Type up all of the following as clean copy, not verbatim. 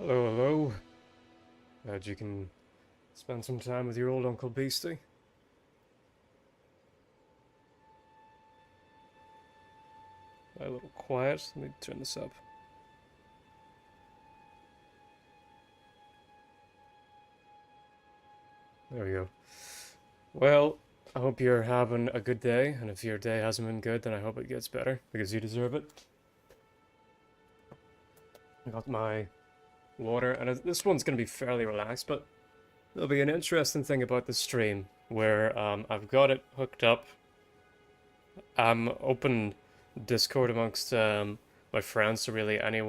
Hello, hello. Glad you can spend some time with your old Uncle Beasty. A little quiet. Let me turn this up. There we go. Well, I hope you're having a good day, and if your day hasn't been good, then I hope it gets better, because you deserve it. I got my water, and this one's going to be fairly relaxed, but there'll be an interesting thing about the stream, where I've got it hooked up. I'm open Discord amongst my friends, so really any of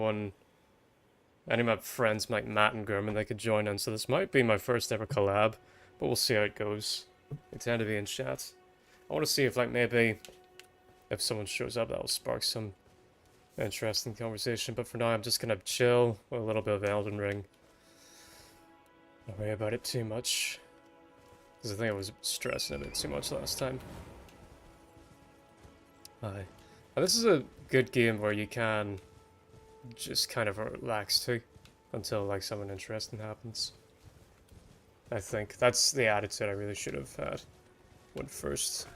my friends like Matt and Gurman, they could join in. So this might be my first ever collab, but we'll see how it goes. They tend to be in chat. I want to see if maybe if someone shows up, that'll spark some interesting conversation. But for now, I'm just gonna chill with a little bit of Elden Ring. Don't worry about it too much, because I think I was stressing a bit too much last time. Aye. And this is a good game where you can just kind of relax too until something interesting happens. I think that's the attitude I really should have had when first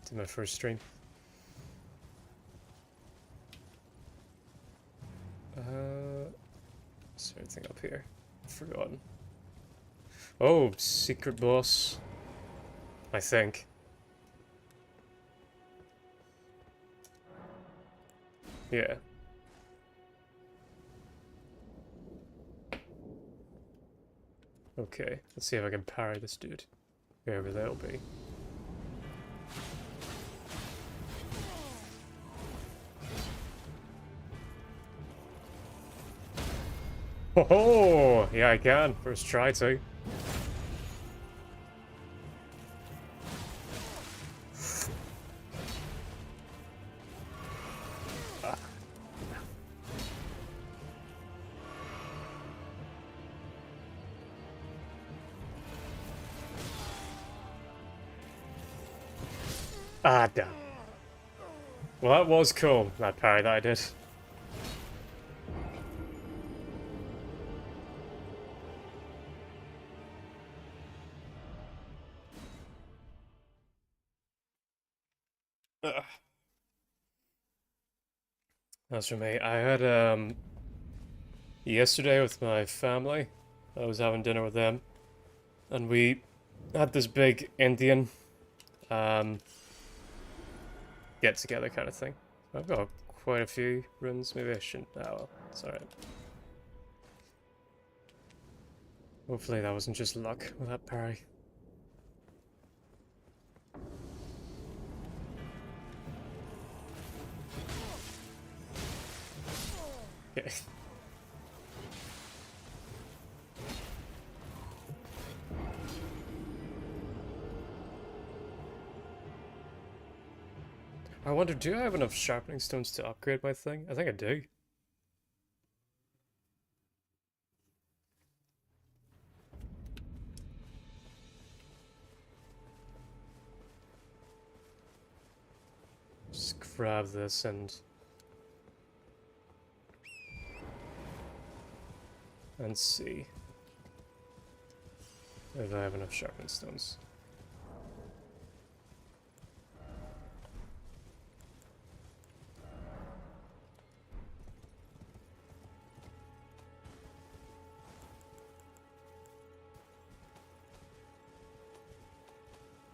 did my first stream. Is there anything up here? I've forgotten. Oh, secret boss. I think. Yeah. Okay, let's see if I can parry this dude. Wherever that'll be. Oh, yeah, I can. First try too. Ah, damn. Well, that was cool, that parry that I did. Ugh. That's for me. I had, yesterday with my family. I was having dinner with them. And we had this big Indian, get-together kind of thing. I've got quite a few runs. Maybe I shouldn't. Oh, well, it's alright. Hopefully that wasn't just luck with that parry. Okay. I wonder, do I have enough sharpening stones to upgrade my thing? I think I do. Just grab this and see if I have enough sharpening stones.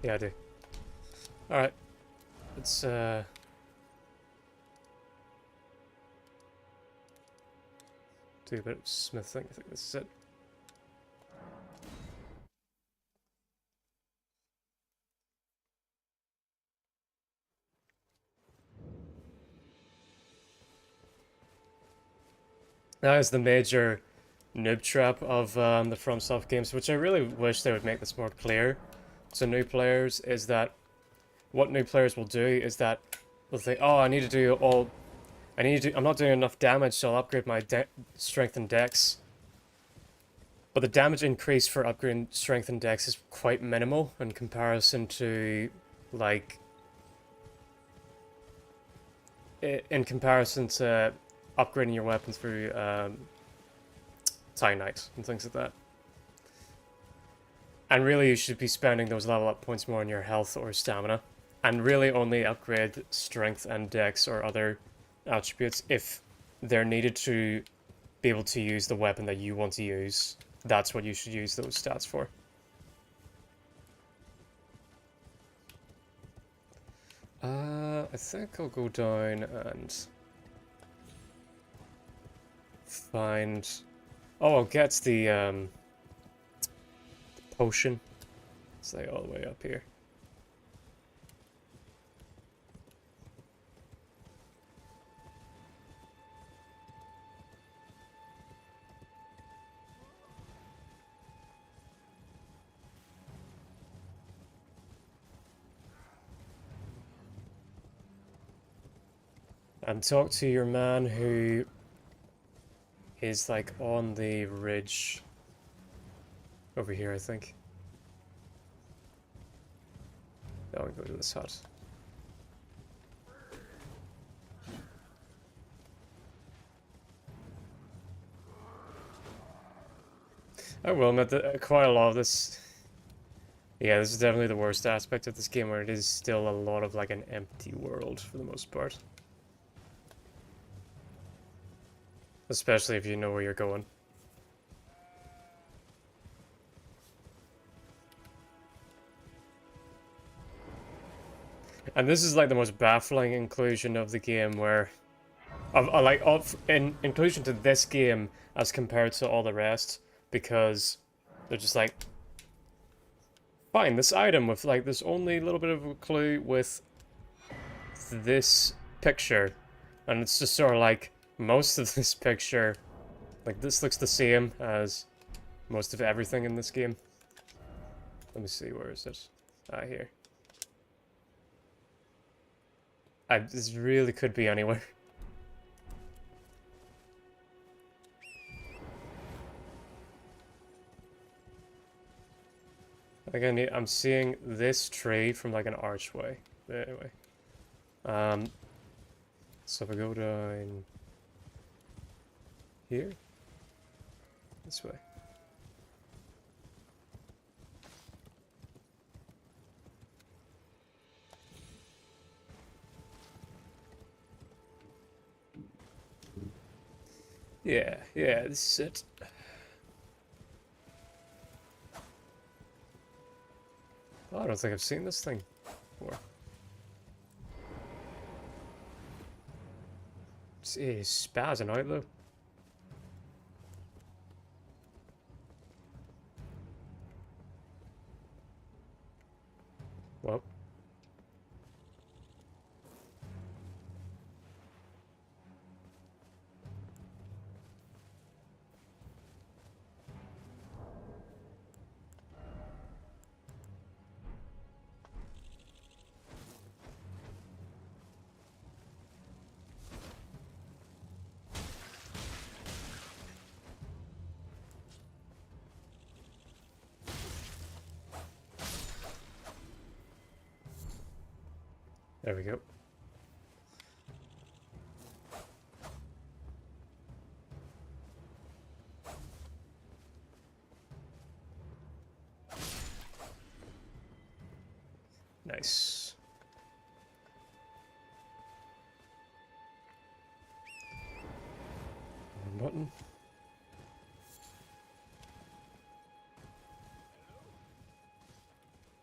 Yeah, I do. Alright. Let's do a bit of smithing. I think this is it. That is the major noob trap of the FromSoft games, which I really wish they would make this more clear to new players, is that what new players will do is that they'll think, oh, I'm not doing enough damage, so I'll upgrade my strength and dex. But the damage increase for upgrading strength and dex is quite minimal in comparison to, in comparison to upgrading your weapon through Titanite and things like that. And really, you should be spending those level up points more on your health or stamina. And really only upgrade strength and dex or other attributes if they're needed to be able to use the weapon that you want to use. That's what you should use those stats for. I think I'll go down and find... Oh, I'll get the potion. It's like all the way up here. And talk to your man who is like on the ridge over here, I think. I'll go to this hut. I will admit that quite a lot of this... Yeah, this is definitely the worst aspect of this game, where it is still a lot of like an empty world for the most part. Especially if you know where you're going. And this is like the most baffling inclusion of the game, where... inclusion to this game as compared to all the rest, because they're just like... Find this item with like this only little bit of a clue with this picture. And it's just sort of like... Most of this picture, like this looks the same as most of everything in this game. Let me see, where is it? Ah, here. This really could be anywhere. Again, I'm seeing this tree from like an archway. But anyway. So if we go down... Here? This way. Yeah, this is it. Oh, I don't think I've seen this thing before. It's spazzing out though. Well. There we go. Nice. One button.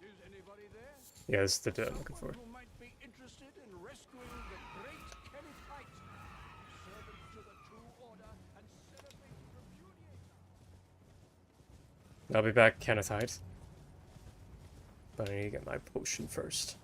Is anybody there? Yeah, this is the dude I'm looking for. Who might be interested in rescuing the great Kennyite, servant to the true order and celebrate repudiator. I'll be back, Kenneth Hyde. But I need to get my potion first.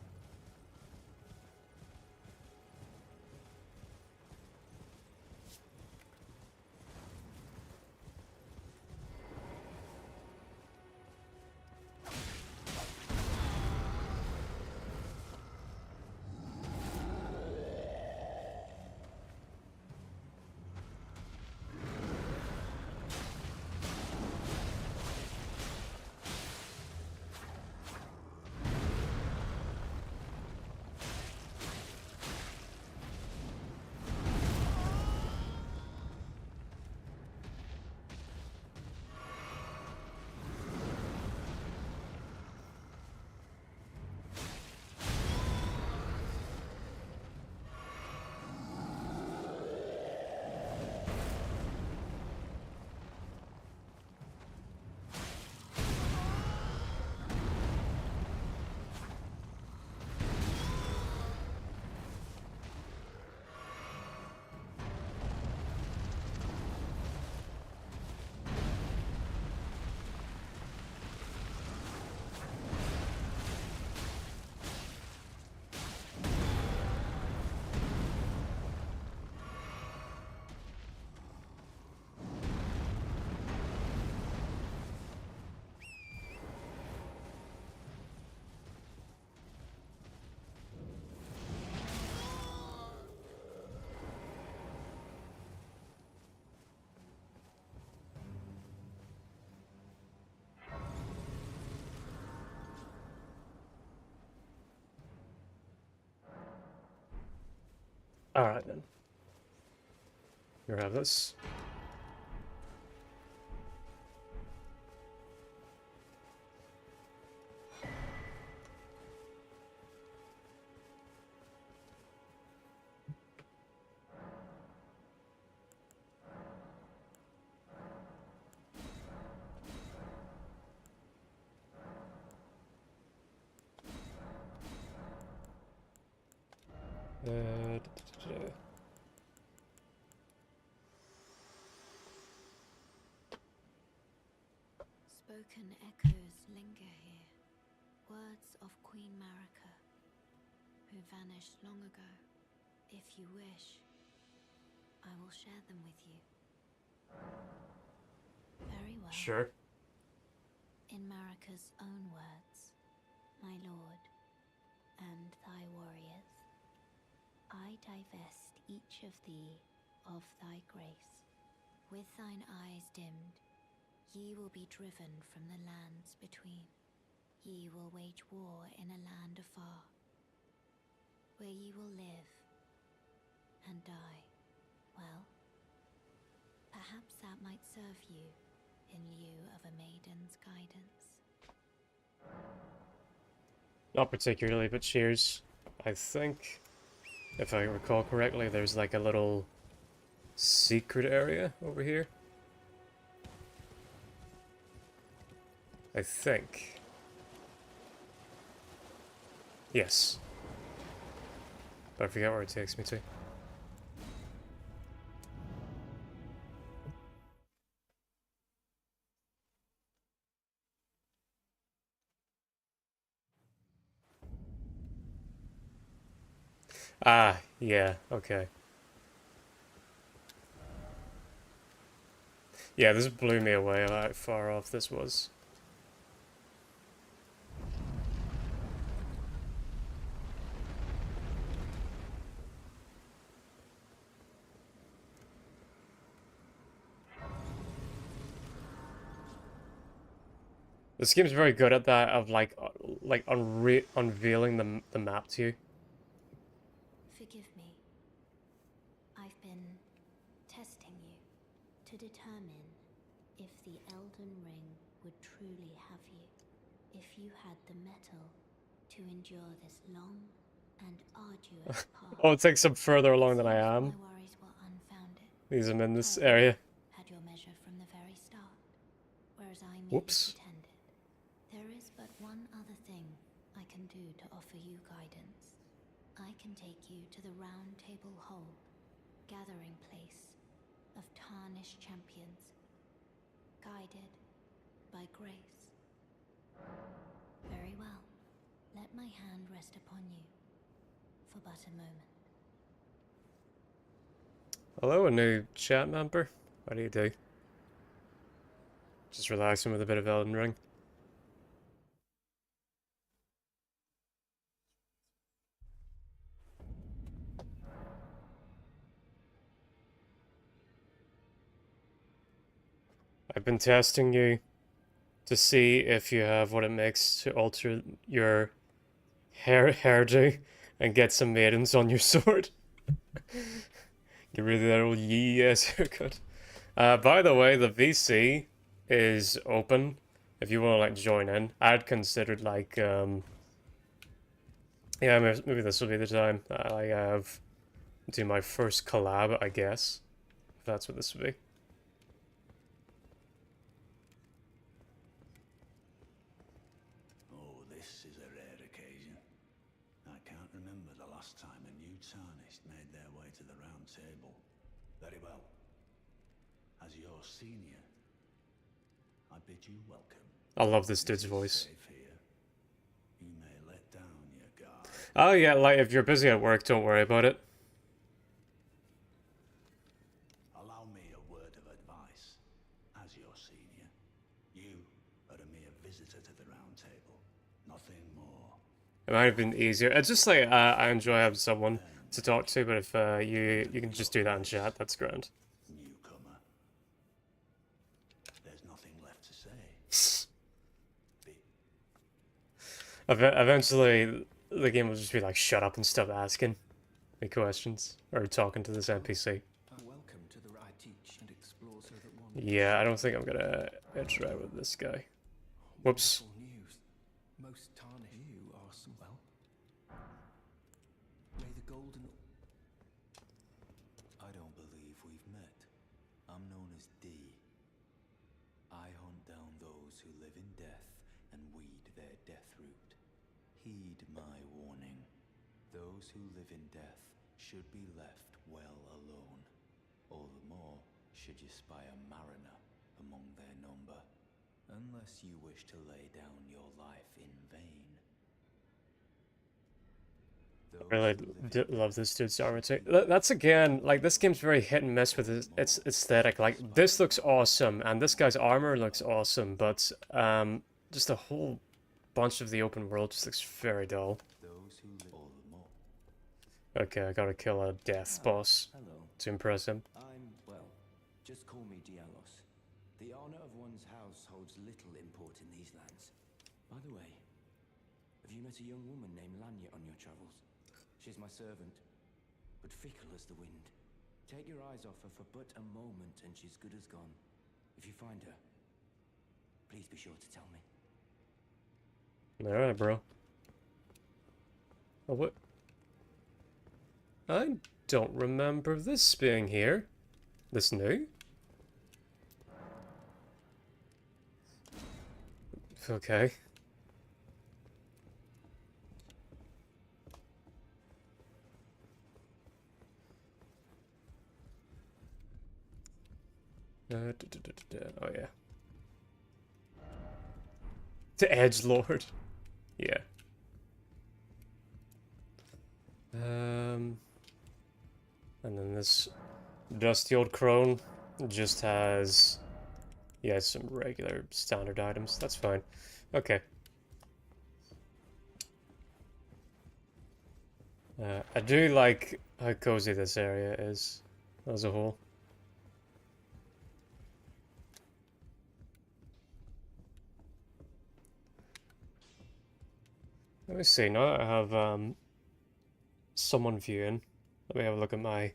Alright then. Here, have this. Spoken echoes linger here, words of Queen Marika, who vanished long ago. If you wish, I will share them with you. Very well. Sure. In Marika's own words, my lord, and thy warriors, I divest each of thee of thy grace. With thine eyes dimmed, ye will be driven from the lands between. Ye will wage war in a land afar, where ye will live and die. Well, perhaps that might serve you in lieu of a maiden's guidance. Not particularly, but cheers. I think, if I recall correctly, there's like a little secret area over here. I think. Yes. But I forget where it takes me to. Ah, yeah, okay. Yeah, this blew me away how far off this was. This game's very good at that, of like unveiling the map to you. Forgive me. I've been testing you to determine if the Elden Ring would truly have you. If you had the mettle to endure this long and arduous path. Oh, it takes up further along than I Seems am. my worries were unfounded. These I'm in this However, area. had your measure from the very start, whereas I merely Whoops. pretended. There is but one other thing I can do to offer you guidance. I can take you to the Round Table Hall, gathering place of tarnished champions, guided by grace. Very well. Let my hand rest upon you for but a moment. Hello, a new chat member. What do you do? Just relaxing with a bit of Elden Ring. I've been testing you to see if you have what it makes to alter your hairdo and get some maidens on your sword. Get rid of that old yee-ass haircut. By the way, the VC is open if you want to like join in. I'd considered like yeah, maybe this will be the time that I have do my first collab, I guess. If that's what this would be. Oh, this is a rare occasion. I can't remember the last time a new tarnished made their way to the Round Table. Very well. As your senior, I bid you welcome. I love this dude's It is voice. safe here. You may let down your guard. Oh yeah, like if you're busy at work, don't worry about it. Allow me a word of advice. As your senior, you are a mere visitor to the Round Table. Nothing more. It might have been easier. It's just like I enjoy having someone to talk to, but if you can just do that in chat, that's grand. Newcomer. There's nothing left to say. Eventually, the game will just be like, shut up and stop asking. Any questions? Or talking to this NPC? Welcome to the I teach and explore so that one. Yeah, I don't think I'm gonna try with this guy. Whoops. Wonderful news. Most tarnished. You are some well. May the golden. I don't believe we've met. I'm known as D. I hunt down those who live in death and weed their death root. Heed my warning. Those who live in death should be left well alone. All the more should you spy a mariner among their number, unless you wish to lay down your life in vain. I really love this dude's armor too. That's again, like, this game's very hit and miss with its aesthetic. Like, this looks awesome, and this guy's armor looks awesome, but just a whole bunch of the open world just looks very dull. Those who live all the more. Okay, I gotta kill a death boss Hello. to impress him. Just call me Dialos. The honor of one's house holds little import in these lands. By the way, have you met a young woman named Lanya on your travels? She's my servant, but fickle as the wind. Take your eyes off her for but a moment and she's good as gone. If you find her, please be sure to tell me. Alright, bro. Oh, what? I don't remember this being here. This new? Okay. Oh yeah. To Edgelord. Yeah. And then this dusty old crone just has, yeah, some regular standard items. That's fine. Okay. I do like how cozy this area is as a whole. Let me see, now that I have someone viewing, let me have a look at my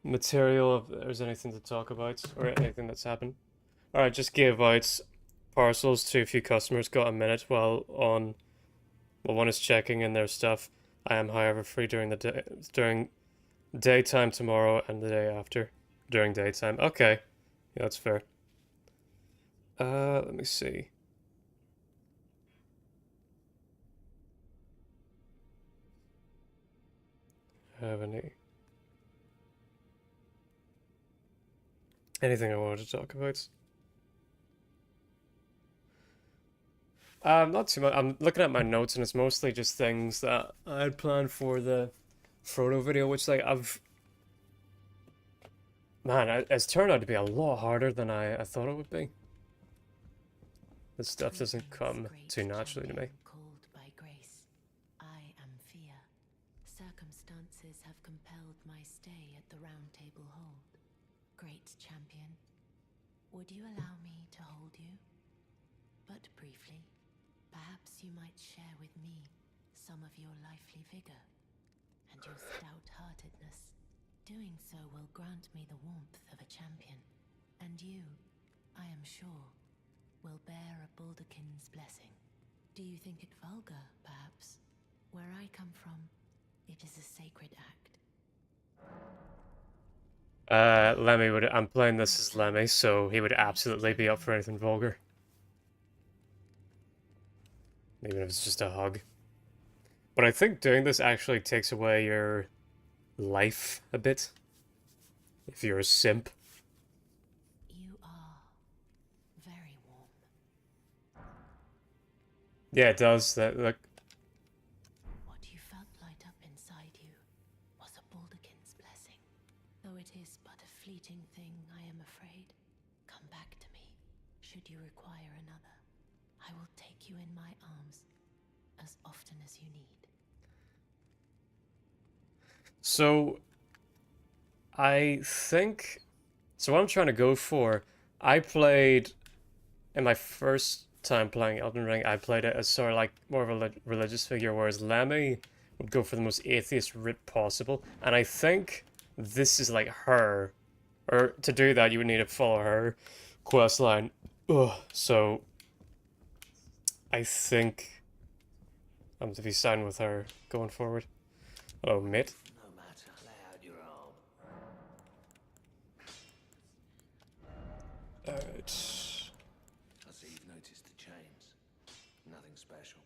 material, if there's anything to talk about, or anything that's happened. Alright, just gave out parcels to a few customers, got a minute while one is checking in their stuff. I am, however, free during daytime tomorrow and the day after. During daytime. Okay. Yeah, that's fair. Let me see. Have anything I wanted to talk about? Not too much. I'm looking at my notes, and it's mostly just things that I had planned for the Frodo video, which, like, man, it's turned out to be a lot harder than I thought it would be. This stuff doesn't come too naturally to me. Called by grace, I am fear. Circumstances have compelled my stay at the Round Table Hold. Great champion, would you allow me to hold you? But briefly, perhaps you might share with me some of your lively vigor and your stout-heartedness. Doing so will grant me the warmth of a champion, and you, I am sure, will bear a Baldakin's blessing. Do you think it vulgar, perhaps? Where I come from, it is a sacred act. Lemmy would. I'm playing this as Lemmy, so he would absolutely be up for anything vulgar. Even if it's just a hug. But I think doing this actually takes away your life a bit. If you're a simp. You are very warm. Yeah, it does. That, look. What you felt light up inside you was a Baldakin's blessing. Though it is but a fleeting thing, I am afraid. Come back to me, should you require another. I will take you in my arms as often as you need. So, I think... So what I'm trying to go for, I played... In my first time playing Elden Ring, I played it as sort of like more of a religious figure, whereas Lemmy would go for the most atheist route possible. And I think this is like her. Or to do that, you would need to follow her quest line. Ugh. So I think I'm to be signed with her going forward. Oh, mate. No matter, lay out your arm. Alright. I see you've noticed the chains. Nothing special.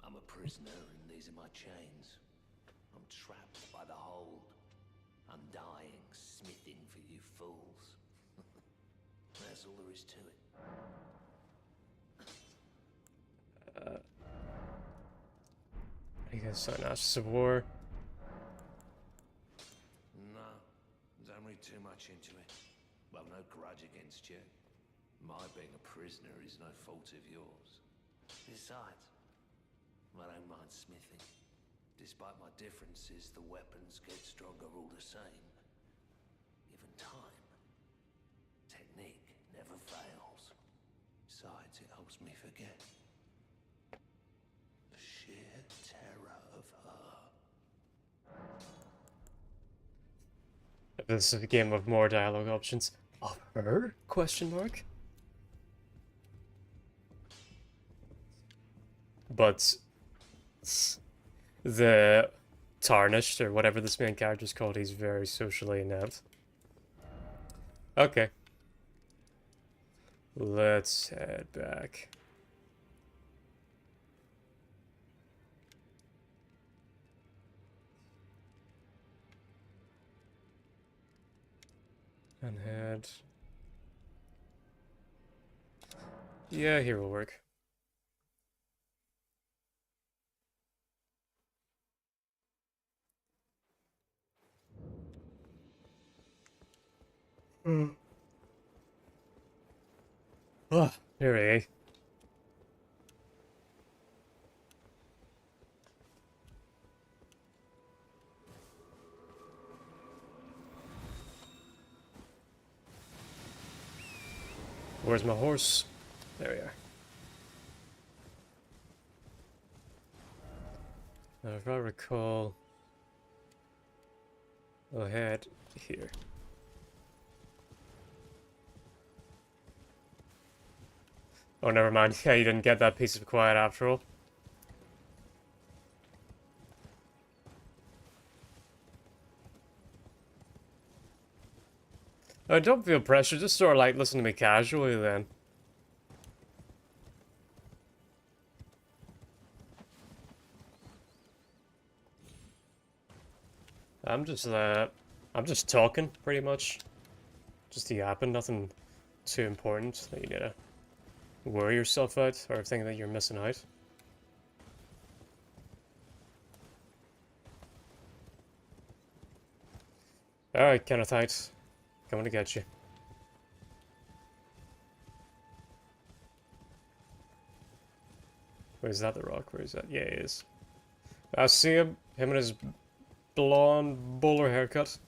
I'm a prisoner and these are my chains. I'm trapped by the hold. I'm dying, smithing for you fools. That's all there is to it. I guess I'm Ashes of War. No, don't read too much into it. Well, no grudge against you. My being a prisoner is no fault of yours. Besides, I don't mind smithing. Despite my differences, the weapons get stronger all the same. Given time, technique never fails. Besides, it helps me forget the sheer terror of her. This is a game of more dialogue options. Of her? Question mark. But the Tarnished, or whatever this main character's called, he's very socially inept. Okay. Let's head back. And head. Yeah, here will work. Oh, here we go. Where's my horse? There we are. Now, if I recall, I'll head here. Oh, never mind. Yeah, you didn't get that piece of quiet after all. Oh, don't feel pressure. Just sort of like listen to me casually then. I'm just talking pretty much. Just yapping. Nothing too important that you need to worry yourself out or think that you're missing out. Alright, Kennethite. Coming to get you. Where's that, the rock? Where is that? Yeah, he is. I see him. Him and his blonde bowler haircut.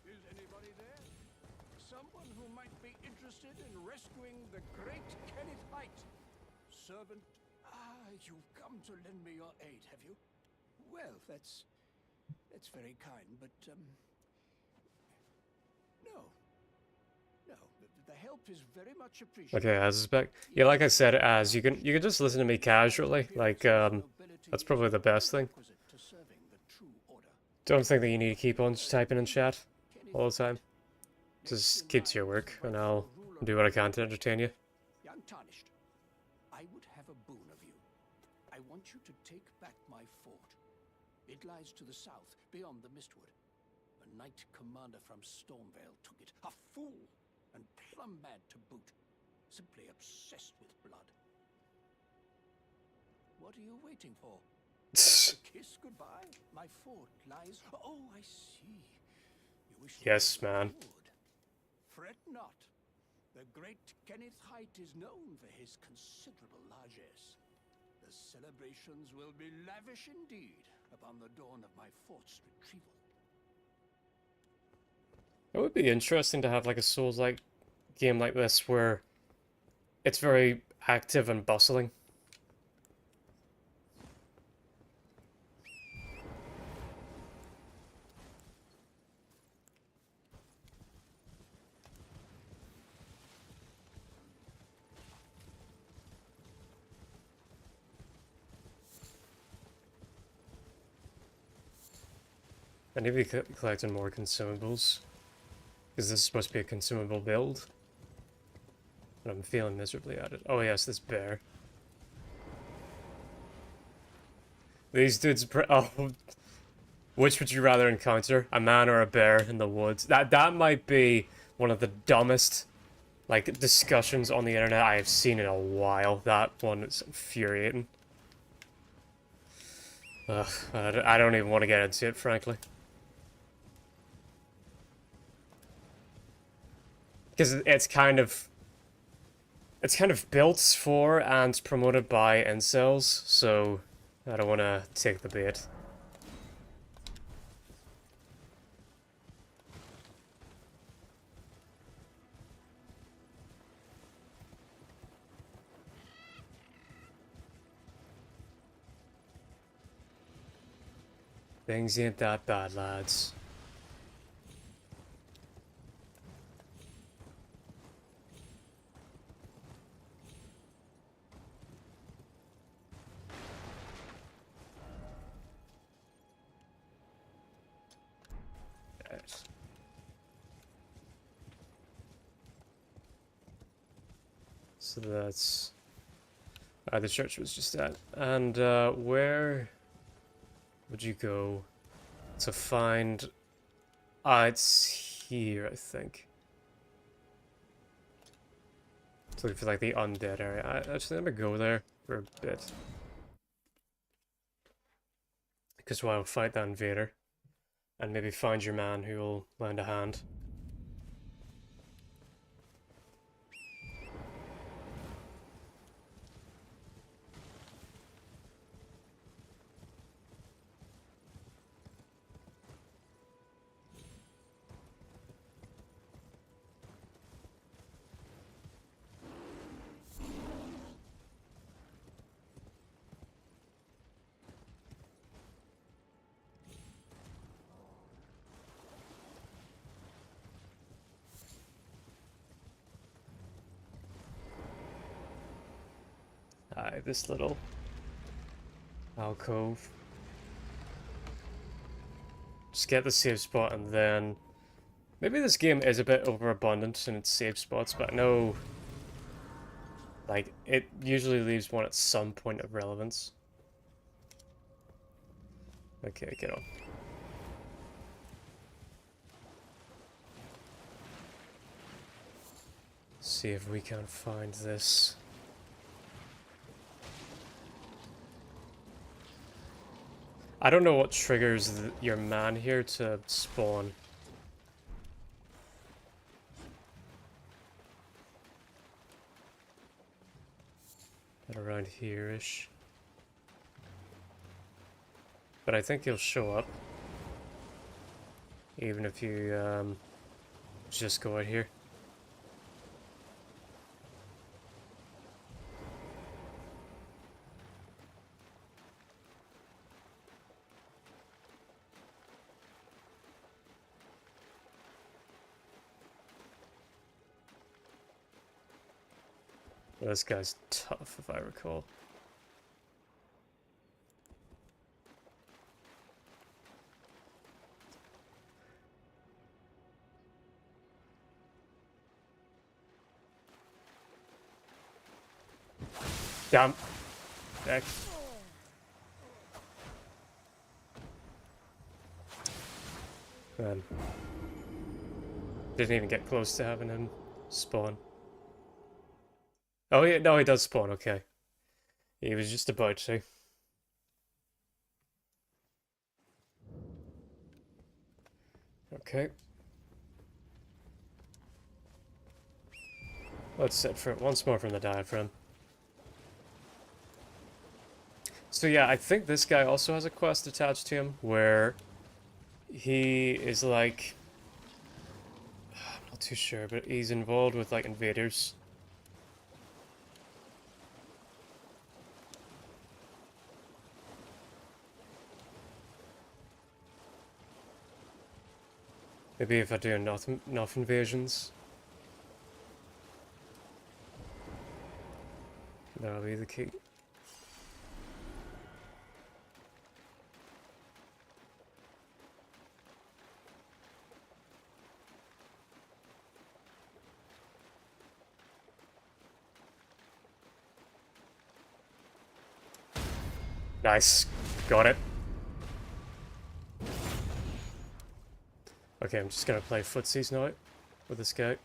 Is anybody there? Someone who might be interested in rescuing the great Kenneth Height. Servant. You've come to lend me your aid, have you? Well, that's very kind, but no. No, the help is very much appreciated. Okay, as back. Yeah, like I said, as you can just listen to me casually. Like that's probably the best thing. Don't think that you need to keep on typing in chat all the time. Just keep to your work, and I'll do what I can to entertain you. Young Tarnished, I would have a boon of you. I want you to take back my fort. It lies to the south, beyond the Mistwood. A knight commander from Stormvale took it. A fool! And plumb mad to boot. Simply obsessed with blood. What are you waiting for? A kiss goodbye? My fort lies... Oh, I see. You wish to Yes, go man. forward. Fret not. The great Kenneth Height is known for his considerable largesse. The celebrations will be lavish indeed upon the dawn of my fort's retrieval. It would be interesting to have like a Souls-like game like this where it's very active and bustling. I need to be collecting more consumables, because this is supposed to be a consumable build. But I'm feeling miserably at it. Oh yes, this bear. These dudes... Oh, which would you rather encounter? A man or a bear in the woods? That might be one of the dumbest, like, discussions on the internet I have seen in a while. That one is infuriating. Ugh, I don't even want to get into it, frankly. Because it's kind of built for and promoted by incels, so I don't want to take the bait. Things ain't that bad, lads. Right. So that's... the church was just at. And where would you go to find... it's here, I think. To look for like the undead area. Actually, let me go there for a bit. Because while I'll fight that invader. And maybe find your man who will lend a hand. This little alcove. Just get the save spot and then... Maybe this game is a bit overabundant in its save spots, but I know... Like, it usually leaves one at some point of relevance. Okay, get on. See if we can find this. I don't know what triggers your man here to spawn. At around here-ish. But I think he'll show up. Even if you just go out here. This guy's tough, if I recall. Damn. Heck. Man. Didn't even get close to having him spawn. Oh, yeah, no, he does spawn, okay. He was just about to. Okay. Let's set for it once more from the diaphragm. So yeah, I think this guy also has a quest attached to him where he is like... I'm not too sure, but he's involved with like invaders. Maybe if I do enough invasions, that'll be the key. Nice. Got it. Okay, I'm just gonna play footsies now with this guy.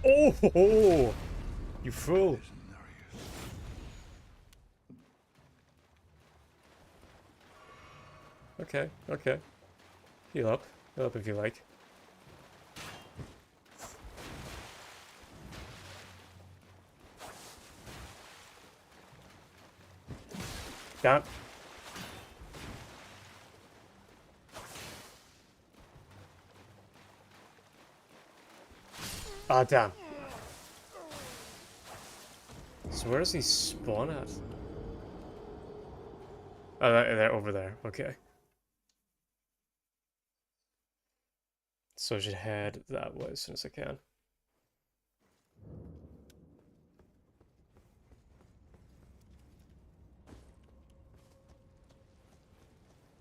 Oh, ho, ho. You fool. Okay, okay. Heal up. Heal up if you like. Damn. Ah, damn. So where does he spawn at? Oh, they're over there. Okay. So I should head that way as soon as I can.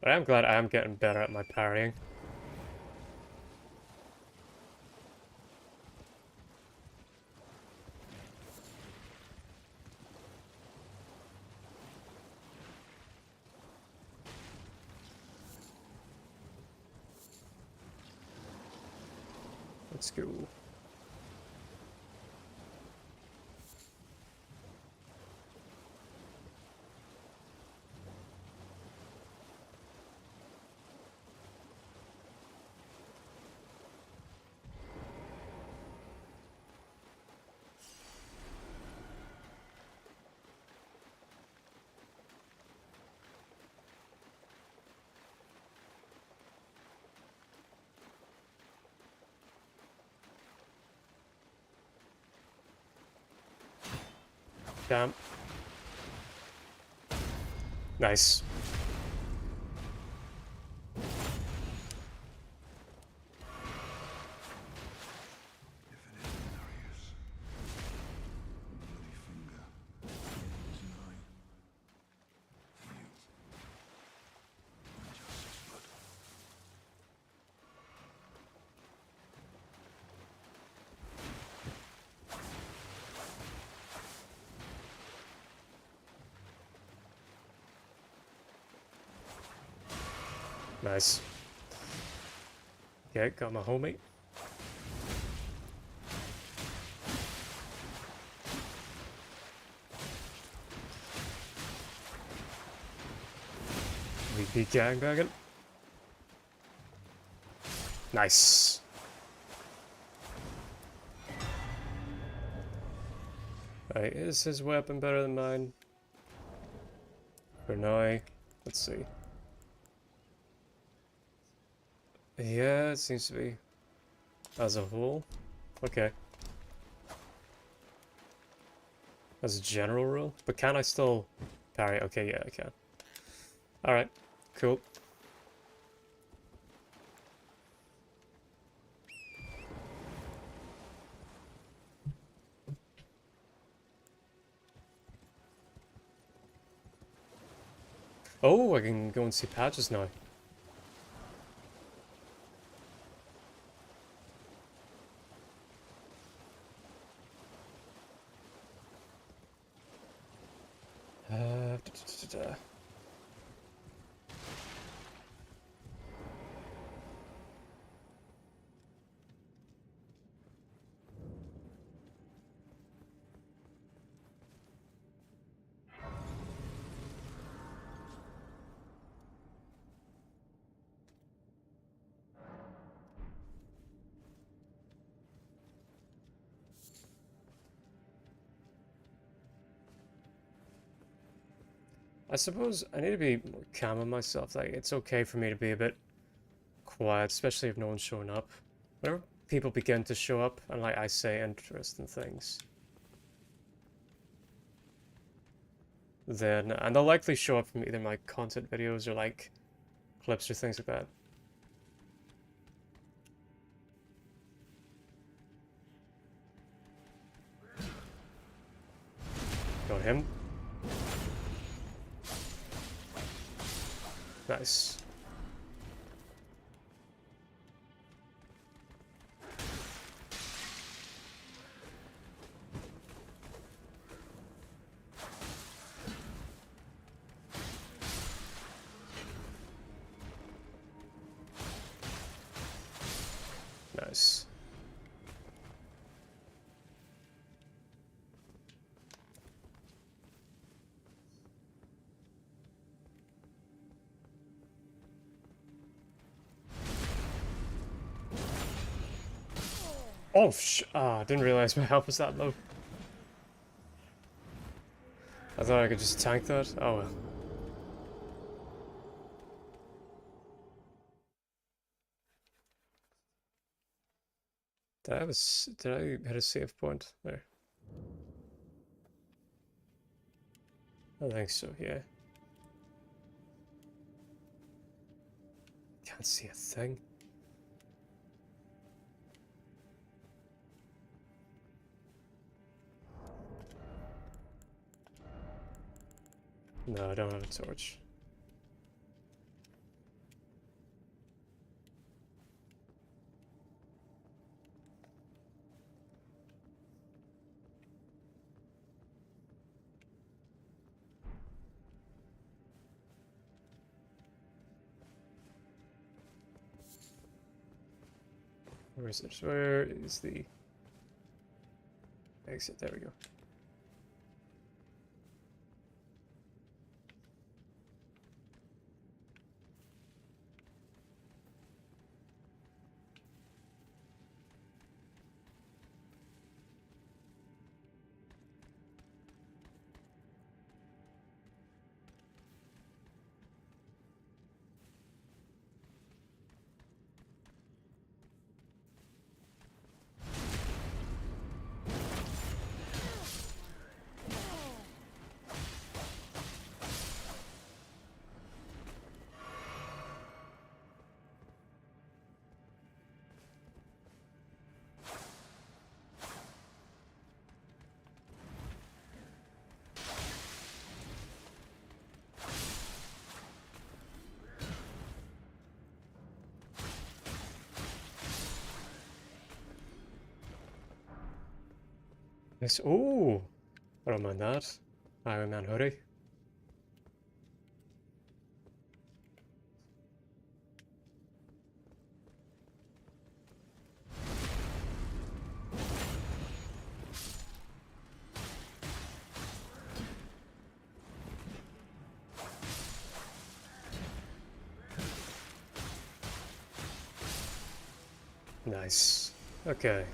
But I'm glad I am getting better at my parrying. Let's go. Damn. Nice. Nice. Yeah, got my homie. VP gangbagging. Nice. Alright, is his weapon better than mine? For now, let's see. Yeah, it seems to be. As a whole. Okay. As a general rule. But can I still parry? Okay, yeah, I can. Alright, cool. Oh, I can go and see patches now. Da. I suppose I need to be more calm on myself. Like, it's okay for me to be a bit quiet, especially if no one's showing up. Whenever people begin to show up and like I say interesting things, then and they'll likely show up from either my content videos or like clips or things like that. Got him. Nice. Nice. Oh, didn't realize my health was that low. I thought I could just tank that. Oh well. Did I hit a save point there? I think so, yeah. Can't see a thing. No, I don't have a torch. Where is it? Where is the exit? There we go. Yes. Oh, I don't mind that. Iron Man hoodie. Nice. Okay.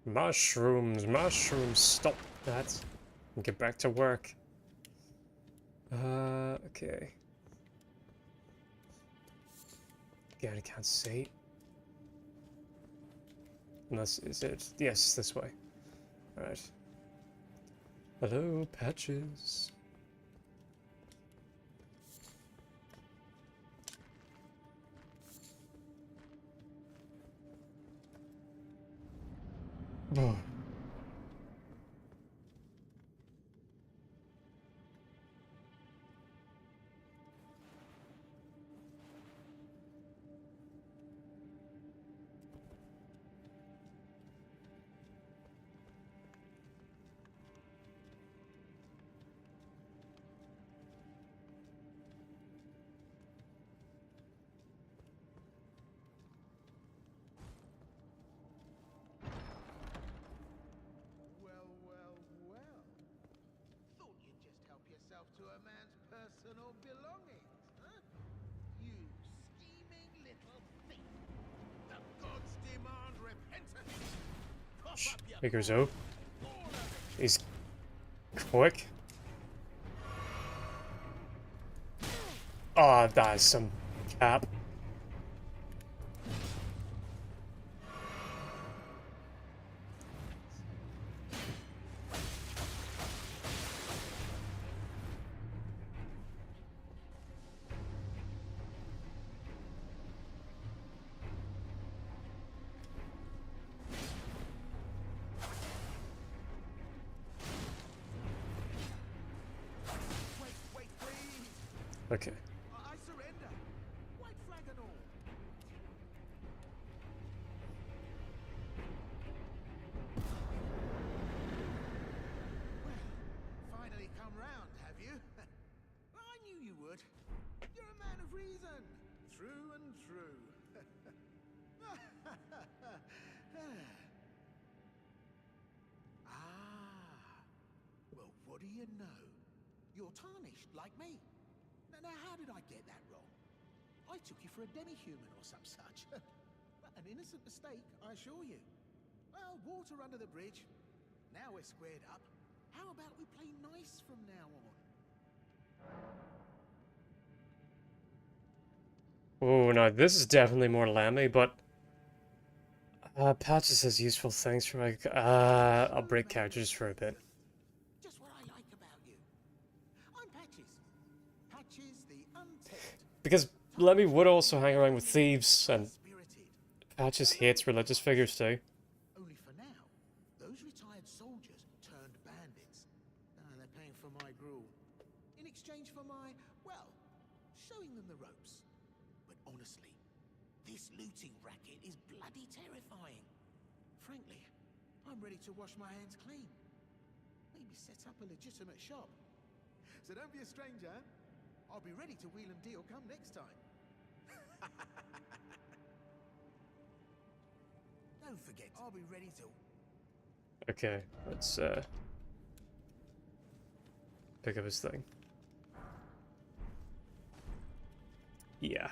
Mushrooms, mushrooms, stop that. And get back to work. Okay. Again, I can't see. Unless, is it? Yes, this way. Alright. Hello, Patches. Oh. Well, well, well. Thought you'd just help yourself to a man's personal belongings, huh? You scheming little thief. The gods demand repentance. Pop up your Here goes O. all of it. He's quick. Oh, that is some cap. Wait, please! Okay. I surrender! White flag and all! Well, finally come round, have you? I knew you would. You're a man of reason. True and true. Ah. Well, what do you know? You're tarnished, like me. Now, how did I get that wrong? I took you for a demi-human or some such. An innocent mistake, I assure you. Well, water under the bridge. Now we're squared up. How about we play nice from now on? Oh no, this is definitely more lammy, but Patches has useful things for like I'll break characters for a bit. Just what I like about you. I'm Patches. Patches the untamed. Because Lemmy would also hang around with thieves, and Spirited. Patches hates religious figures too. Only for now, those retired soldiers turned bandits. They're paying for my gruel. In exchange for my, well, showing them the ropes. But honestly, this looting racket is bloody terrifying. Frankly, I'm ready to wash my hands clean. Maybe set up a legitimate shop. So don't be a stranger. I'll be ready to wheel and deal come next time. Don't forget, I'll be ready to... Okay, let's pick up his thing. Yeah.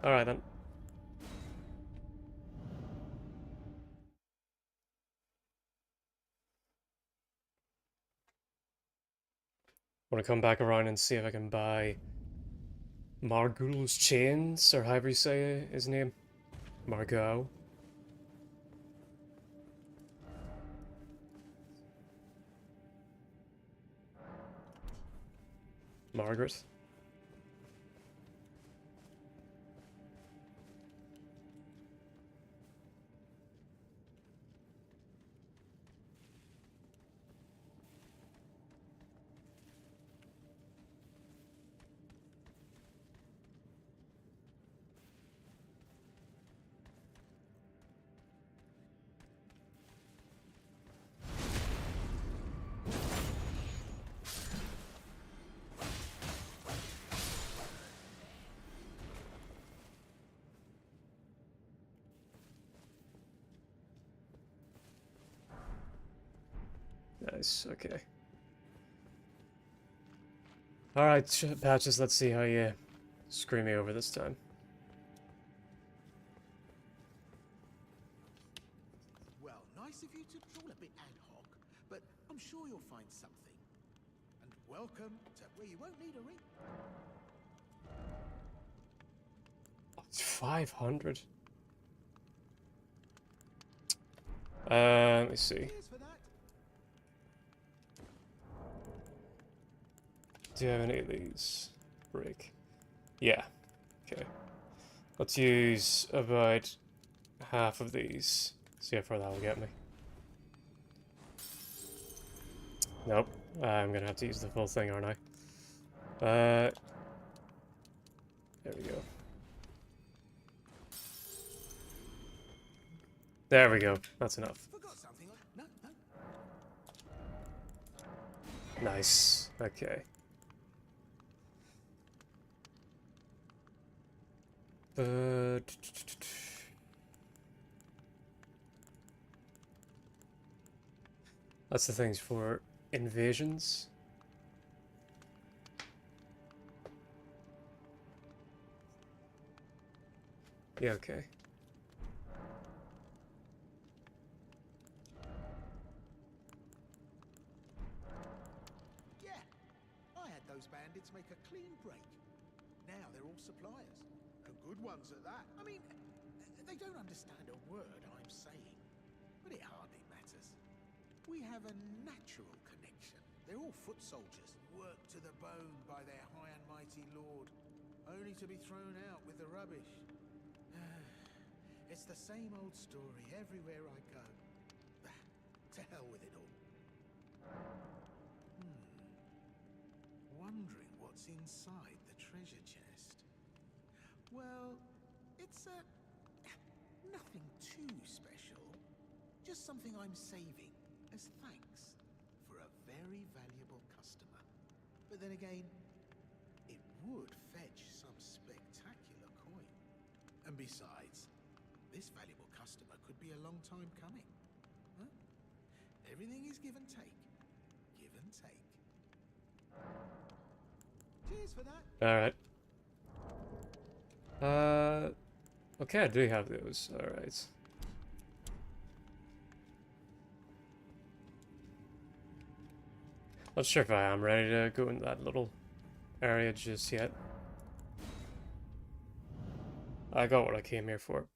Alright then. Want to come back around and see if I can buy Margul's chains, or however you say his name. Margot. Margaret. Nice, okay. Alright, Patches, let's see how you screw me over this time. Well, nice of you to call a bit ad hoc, but I'm sure you'll find something. And welcome to where you won't need a ring. It's 500. Let me see. Cheers for that. Do you have any of these? Break. Yeah. Okay. Let's use about half of these. See how far that will get me. Nope. I'm gonna have to use the full thing, aren't I? There we go. There we go. That's enough. Forgot something. No. Nice. Okay. That's the things for invasions. Yeah, okay. Yeah, I had those bandits make a clean break. suppliers. And good ones at that. I mean, they don't understand a word I'm saying, but it hardly matters. We have a natural connection. They're all foot soldiers, worked to the bone by their high and mighty lord, only to be thrown out with the rubbish. It's the same old story everywhere I go. To hell with it all. Wondering what's inside the treasure chest. Well, it's nothing too special. Just something I'm saving as thanks for a very valuable customer. But then again, it would fetch some spectacular coin. And besides, this valuable customer could be a long time coming. Huh? Everything is give and take. Give and take. Cheers for that. Alright. Okay, I do have those. Alright. Not sure if I am ready to go in that little area just yet. I got what I came here for.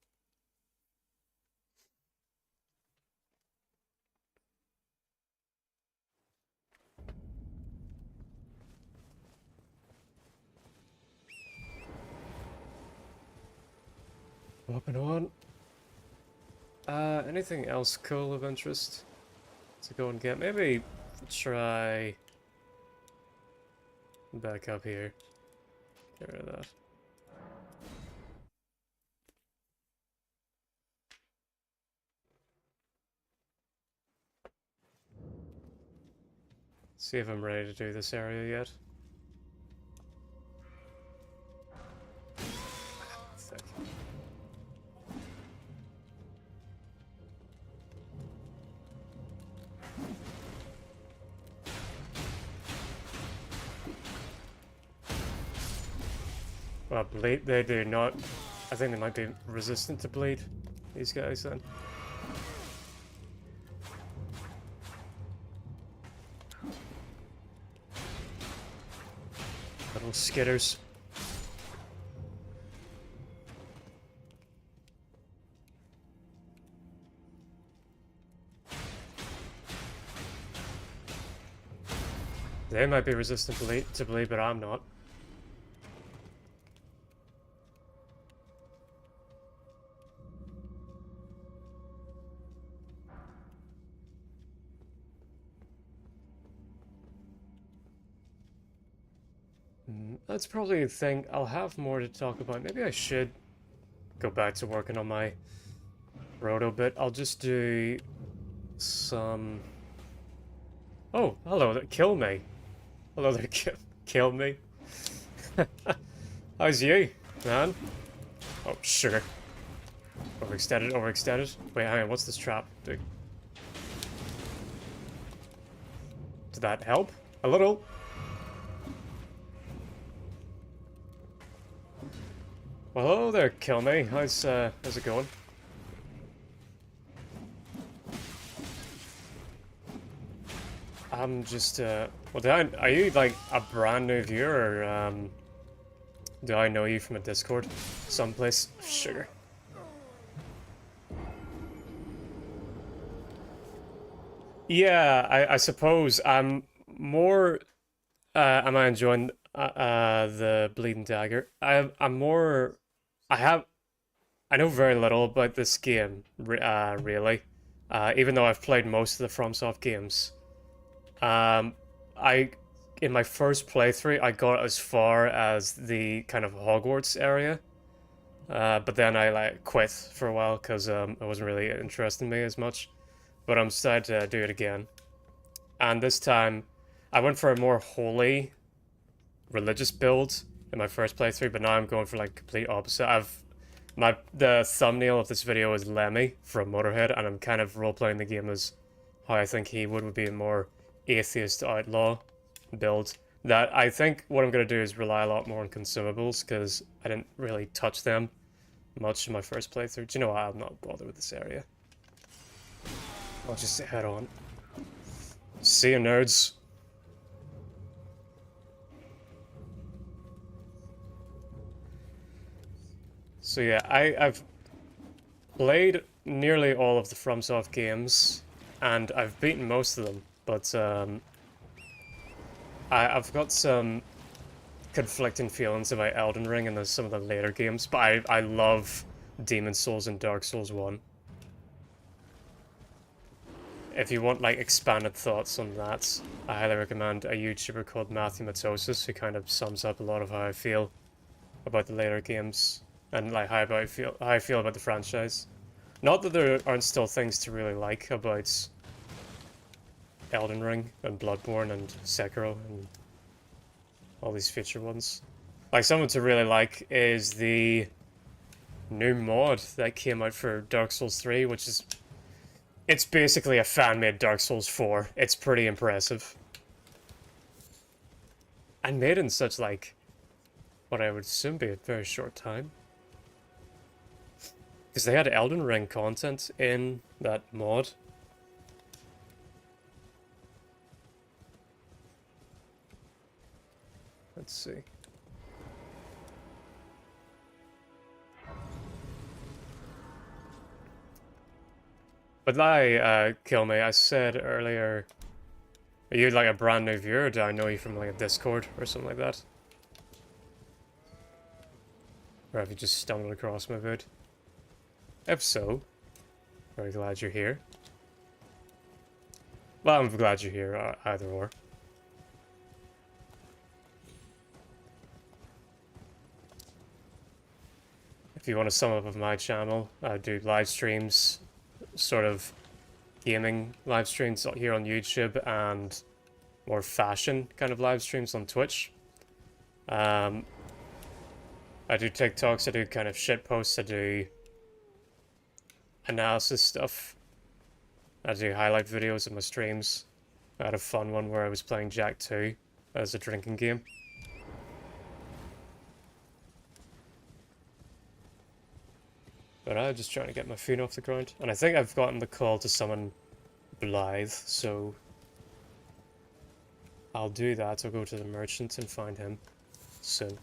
Walking on. Anything else cool of interest to go and get? Maybe try back up here. Get rid of that. See if I'm ready to do this area yet. Sick. Well, bleed, they do not. I think they might be resistant to bleed, these guys then. Little skitters. They might be resistant to bleed, but I'm not. That's probably a thing. I'll have more to talk about. Maybe I should go back to working on my road a bit. I'll just do some... Oh, hello there. Kill me. Hello there. Kill me. How's you, man? Oh, sugar. Overextended, overextended. Wait, hang on. What's this trap? Did that help? A little. Well, hello there, Kill Me. How's it going? I'm just, well, are you, like, a brand new viewer, or, do I know you from a Discord someplace? Sugar. Yeah, I suppose I'm more, am I enjoying, the Bleeding Dagger? I'm more... I know very little about this game, really. Even though I've played most of the FromSoft games. In my first playthrough, I got as far as the kind of Hogwarts area. But then I, like, quit for a while, because it wasn't really interesting me as much. But I'm starting to do it again. And this time, I went for a more holy, religious build in my first playthrough, but now I'm going for like complete opposite. The thumbnail of this video is Lemmy from Motorhead, and I'm kind of role-playing the game as how I think he would be a more atheist outlaw build. That I think what I'm going to do is rely a lot more on consumables, because I didn't really touch them much in my first playthrough. Do you know what? I'm not bothered with this area. I'll just head on. See you, nerds. . So yeah, I've played nearly all of the FromSoft games, and I've beaten most of them, but I've got some conflicting feelings about Elden Ring and some of the later games, but I love Demon Souls and Dark Souls 1. If you want like expanded thoughts on that, I highly recommend a YouTuber called Matthew Matosis, who kind of sums up a lot of how I feel about the later games and like how I feel about the franchise. Not that there aren't still things to really like about Elden Ring and Bloodborne and Sekiro and all these future ones. Like someone to really like is the new mod that came out for Dark Souls 3, which is it's basically a fan-made Dark Souls 4. It's pretty impressive. And made in such like what I would assume be a very short time. Because they had Elden Ring content in that mod. Let's see. But Kill Me, I said earlier, are you like a brand new viewer, or do I know you from like a Discord or something like that? Or have you just stumbled across my vid? If so, very glad you're here. Well, I'm glad you're here, either or. If you want to sum up of my channel, I do live streams, sort of gaming live streams here on YouTube, and more fashion kind of live streams on Twitch. I do TikToks, I do kind of shit posts, I do analysis stuff. I do highlight videos of my streams. I had a fun one where I was playing Jack 2 as a drinking game. But I'm just trying to get my feet off the ground. And I think I've gotten the call to summon Blythe, so I'll do that. I'll go to the merchant and find him soon.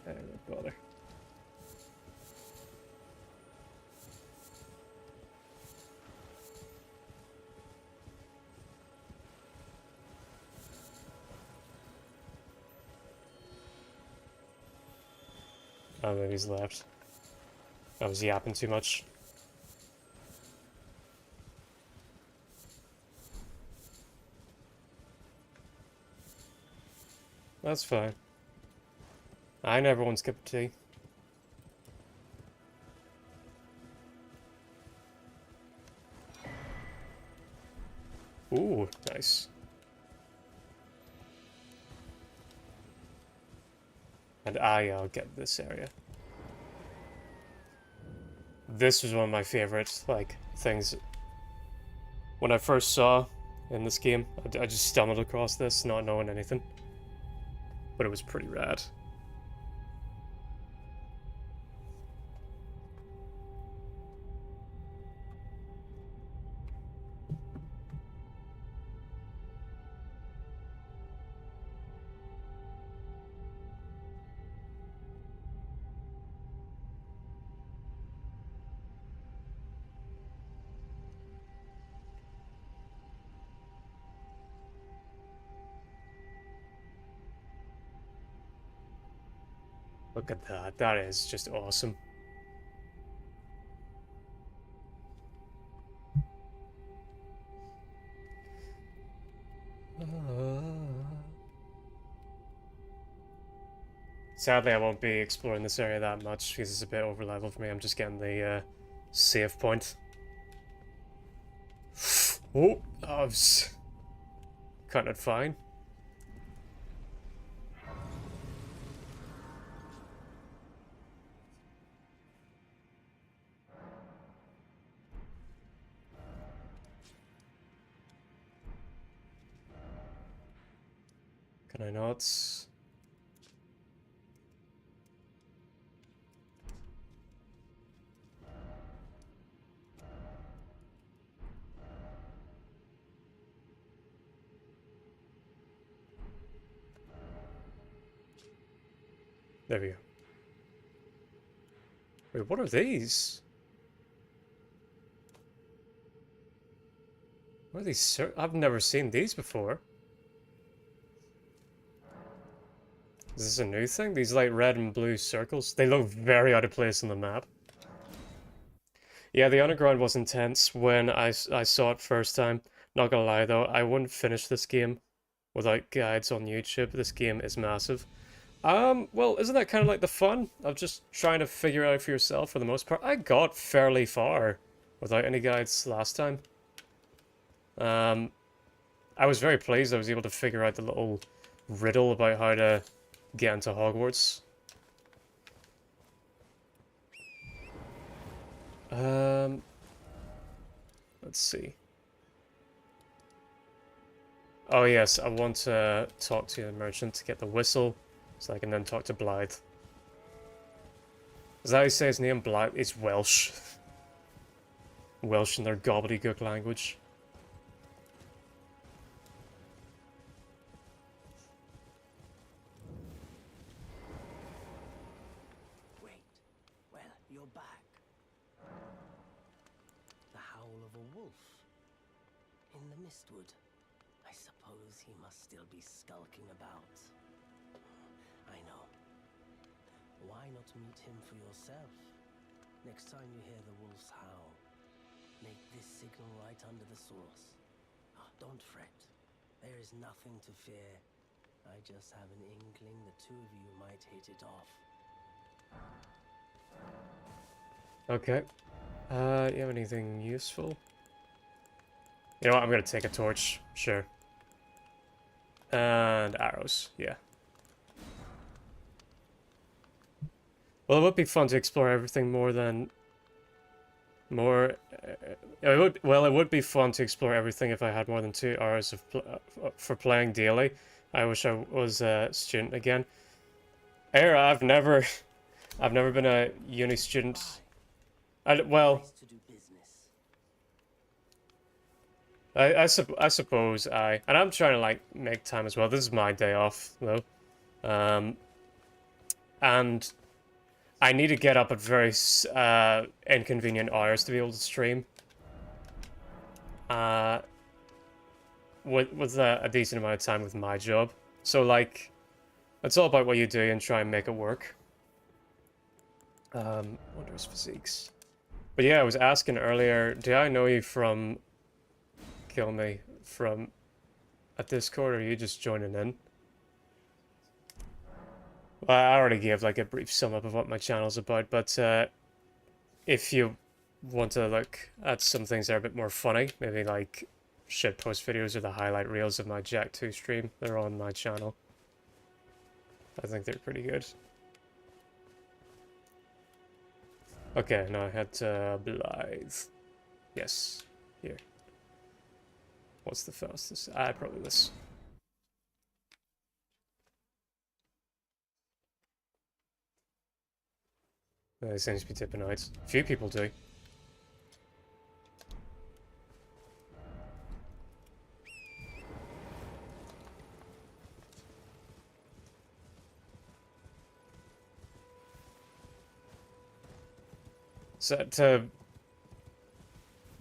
Don't bother. Oh, maybe he's left. I was yapping too much. That's fine. I never once cup of tea. Ooh, nice. And I'll get this area. This was one of my favorite, like, things. When I first saw in this game, I just stumbled across this, not knowing anything. But it was pretty rad. Look at that. That is just awesome. Sadly, I won't be exploring this area that much because it's a bit over level for me. I'm just getting the save point. Oh, I was cutting it fine. Can I not? There we go. Wait, what are these? What are these? I've never seen these before. Is this a new thing? These like red and blue circles? They look very out of place on the map. Yeah, the underground was intense when I saw it first time. Not gonna lie though, I wouldn't finish this game without guides on YouTube. This game is massive. Well, isn't that kind of like the fun of just trying to figure it out for yourself for the most part? I got fairly far without any guides last time. I was very pleased I was able to figure out the little riddle about how to get into Hogwarts. Let's see. Oh yes, I want to talk to the merchant to get the whistle, so I can then talk to Blythe. Is that how you say his name? Blythe? It's Welsh. Welsh in their gobbledygook language. Wait, well, you're back. The howl of a wolf in the Mistwood. I suppose he must still be skulking about. I know. Why not meet him for yourself? Next time you hear the wolf's howl, make this signal right under the source. Oh, don't fret. There is nothing to fear. I just have an inkling the two of you might hit it off. Okay. You have anything useful? You know what, I'm gonna take a torch. Sure. And arrows, yeah. Well, it would be fun to explore everything more than... it would be fun to explore everything if I had more than 2 hours of for playing daily. I wish I was a student again. I've never been a uni student. Well, Nice to do business. I suppose and I'm trying to like make time as well. This is my day off though, and I need to get up at very inconvenient hours to be able to stream. With a decent amount of time with my job, so like, it's all about what you do and try and make it work. Wondrous physiques. But yeah, I was asking earlier, do I know you from Kill Me from a Discord, or are you just joining in? Well, I already gave like a brief sum up of what my channel's about, but if you want to look at some things that are a bit more funny, maybe like shitpost videos or the highlight reels of my Jack 2 stream, they're on my channel. I think they're pretty good. Okay, now I had Blythe. Yes, here. What's the fastest? Probably this. They seem to be tipping out. A few people do. So to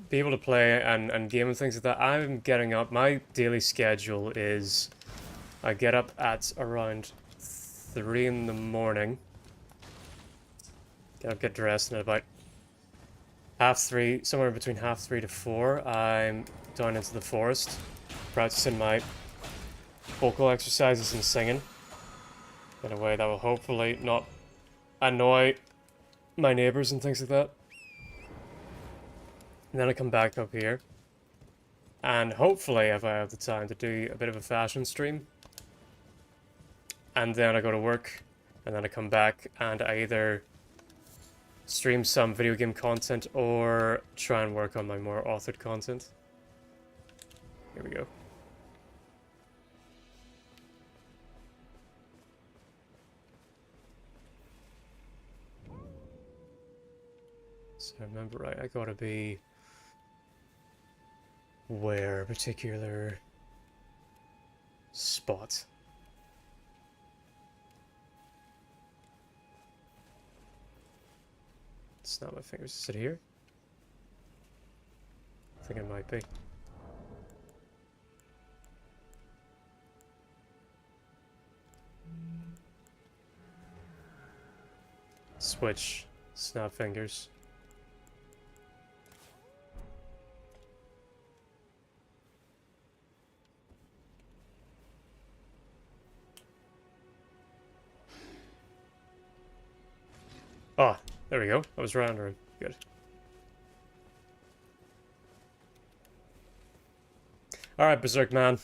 be able to play and game and things like that, I'm getting up. My daily schedule is I get up at around 3 in the morning. Get dressed, and at about 3:30, somewhere between 3:30 to 4, I'm down into the forest, practicing my vocal exercises and singing in a way that will hopefully not annoy my neighbors and things like that. And then I come back up here, and hopefully if I have the time to do a bit of a fashion stream, and then I go to work, and then I come back and I either stream some video game content or try and work on my more authored content. Here we go. So remember, right, I gotta be where a particular spot. Snap my fingers. Is it here? I think it might be. Switch. Snap fingers. Ah, there we go. I was right under him. Good. Alright, Berserk Man.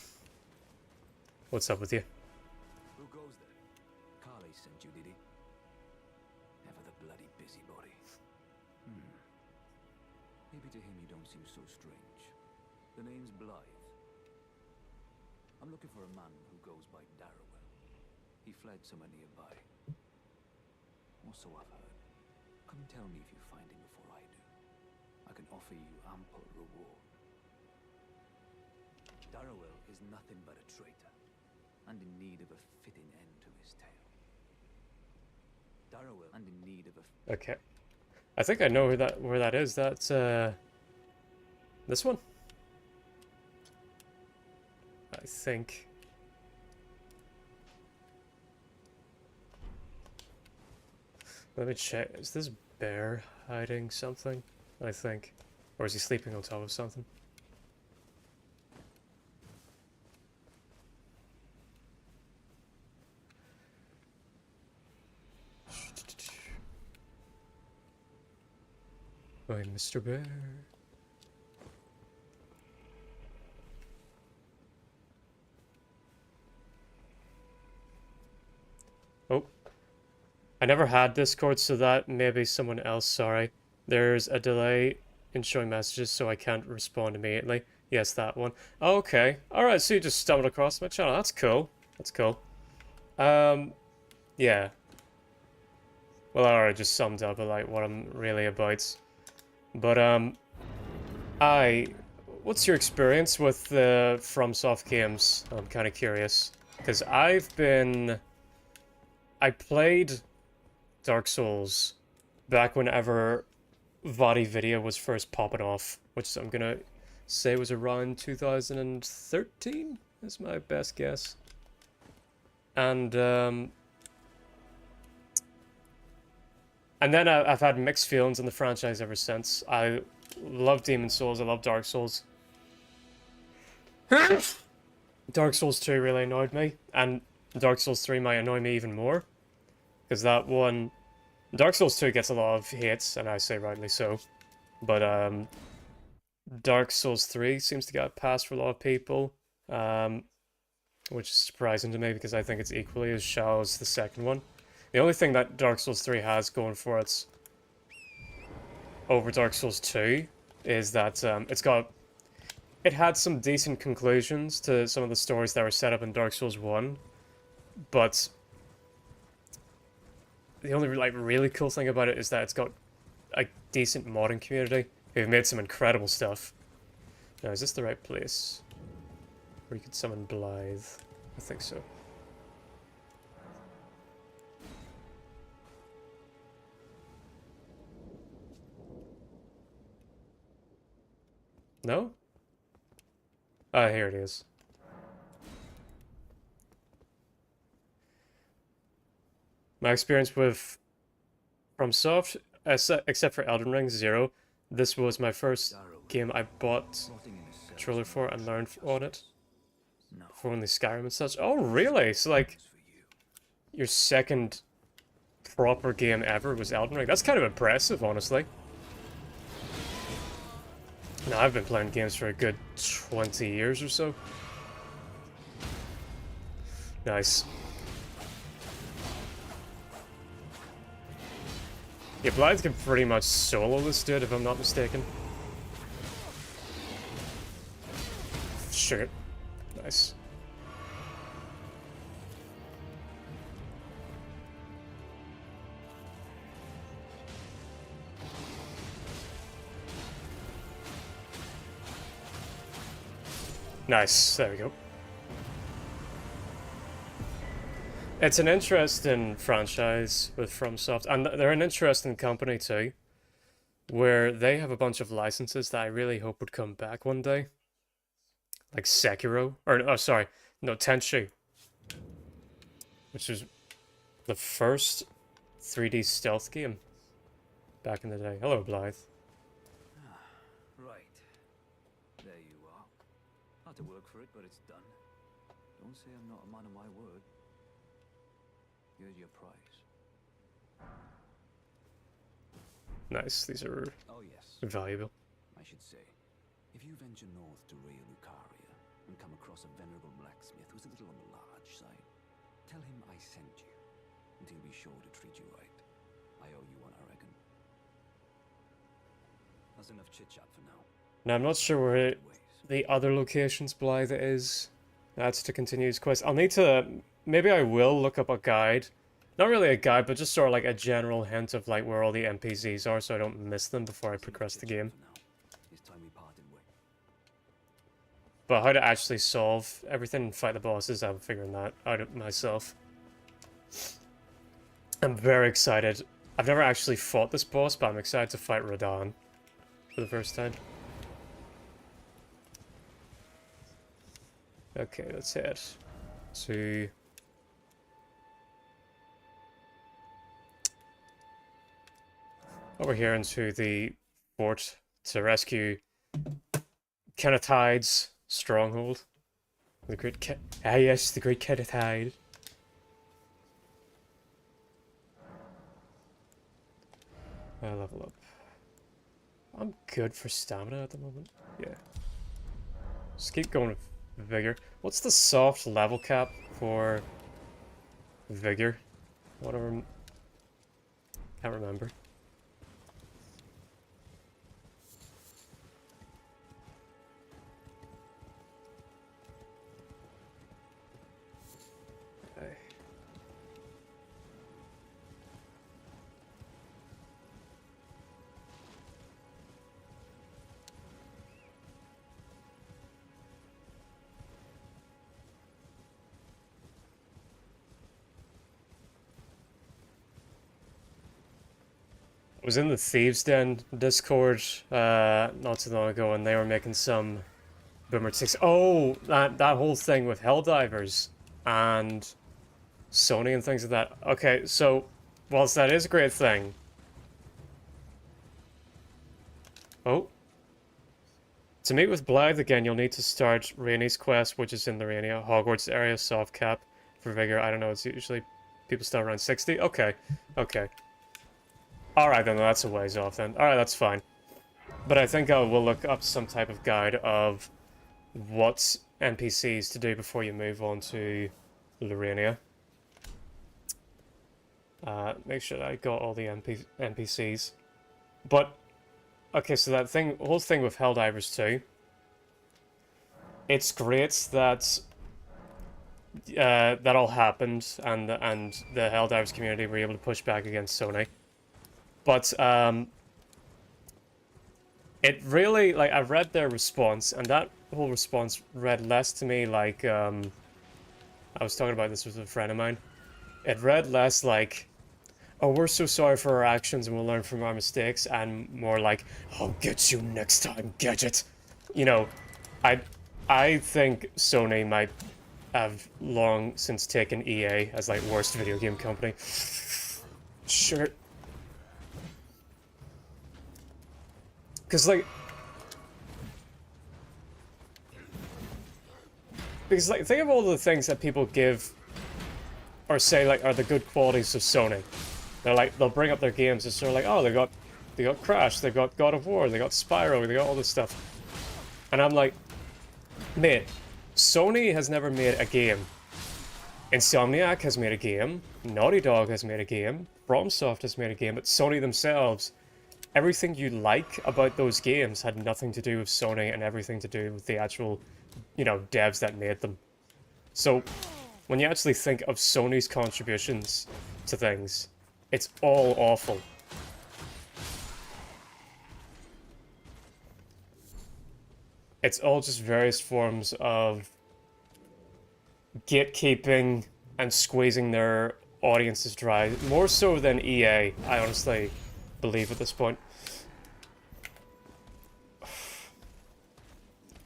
What's up with you? Who goes there? Carly sent you, did he? Ever the bloody busybody. Maybe to him you don't seem so strange. The name's Blythe. I'm looking for a man who goes by Darrowell. He fled somewhere nearby. Or so I've heard. Come and tell me if you find him before I do. I can offer you ample reward. Darrowell is nothing but a traitor, and in need of a fitting end to his tale. Darrowell, and in need of a... Okay. I think I know where that is. That's, this one? I think. Let me check. Is this bear hiding something? I think. Or is he sleeping on top of something? By Mr. Bear. Oh. I never had Discord, so that may be someone else, sorry. There's a delay in showing messages, so I can't respond immediately. Yes, that one. Okay. Alright, so you just stumbled across my channel. That's cool. That's cool. Yeah. Well, I already just summed up like what I'm really about. But, what's your experience with the FromSoft games? I'm kind of curious. Because I played Dark Souls back whenever VOD video was first popping off, which I'm gonna say was around 2013, is my best guess. And then I've had mixed feelings on the franchise ever since. I love Demon Souls, I love Dark Souls. Dark Souls 2 really annoyed me, and Dark Souls 3 might annoy me even more. Because that one... Dark Souls 2 gets a lot of hits, and I say rightly so. But, Dark Souls 3 seems to get a pass for a lot of people. Which is surprising to me, because I think it's equally as shallow as the second one. The only thing that Dark Souls 3 has going for it over Dark Souls 2 is that it had some decent conclusions to some of the stories that were set up in Dark Souls 1, but the only like really cool thing about it is that it's got a decent modding community who've made some incredible stuff. Now, is this the right place where you could summon Blythe? I think so. No? Ah, here it is. My experience with FromSoft, except for Elden Ring, 0. This was my first game I bought a controller for and learned on it. For only Skyrim and such. Oh, really? So, like, your second proper game ever was Elden Ring? That's kind of impressive, honestly. Now, I've been playing games for a good 20 years or so. Nice. Yeah, Blythe can pretty much solo this dude, if I'm not mistaken. Sure. Nice. Nice, there we go. It's an interesting franchise with FromSoft, and they're an interesting company too. where they have a bunch of licenses that I really hope would come back one day. Like Sekiro, or oh sorry, no, Tenchu, which was the first 3D stealth game back in the day. Hello, Blythe. Right. There you are. Had to work for it, but it's done. Don't say I'm not a man of my word. Here's your prize. Nice, these are Oh yes, valuable. I should say. If you venture north to Rea Lucaria and come across a venerable blacksmith who's a little on the large side, tell him I sent you, and he'll be sure to treat you right. I owe you one, I reckon. That's enough chit-chat for now. Now, I'm not sure where Ways. the other locations Blythe is. That's to continue his quest. I'll need to... Maybe I will look up a guide. Not really a guide, but just sort of like a general hint of like where all the NPCs are so I don't miss them before I progress the game. For now. It's time we parted ways. But how to actually solve everything and fight the bosses, I'm figuring that out myself. I'm very excited. I've never actually fought this boss, but I'm excited to fight Radahn for the first time. Okay, let's head to... over here into the fort to rescue Kenneth Hyde's stronghold. The great yes, the great Kenneth Hyde. I'll level up. I'm good for stamina at the moment. Yeah. Just keep going with vigor. What's the soft level cap for vigor? Whatever. Can't remember. Was in the Thieves Den Discord not too long ago, and they were making some boomer ticks. Oh, that whole thing with Helldivers and Sony and things like that. Okay, so whilst that is a great thing, to meet with Blythe again, you'll need to start Rainey's quest, which is in the Rainier Hogwarts area. Soft cap for vigor. I don't know. It's usually people start around 60. Okay, okay. Alright then, that's a ways off then. Alright, that's fine. But I think I will look up some type of guide of what NPCs to do before you move on to Lorania. Make sure that I got all the NPCs. But, okay, so that whole thing with Helldivers 2. It's great that that all happened and the Helldivers community were able to push back against Sony. But, it really, like, I read their response, and that whole response read less to me like, I was talking about this with a friend of mine. It read less like, oh, we're so sorry for our actions and we'll learn from our mistakes, and more like, I'll get you next time, Gadget. You know, I think Sony might have long since taken EA as, like, worst video game company. Sure. Because, like, think of all the things that people give or say, like, are the good qualities of Sony. They're like, they'll bring up their games and sort of like, oh, they got Crash, they got God of War, they got Spyro, they got all this stuff. And I'm like, mate, Sony has never made a game. Insomniac has made a game, Naughty Dog has made a game, FromSoft has made a game, but Sony themselves, everything you like about those games had nothing to do with Sony and everything to do with the actual, you know, devs that made them. So, when you actually think of Sony's contributions to things, it's all awful. It's all just various forms of gatekeeping and squeezing their audiences dry. More so than EA, I honestly believe at this point.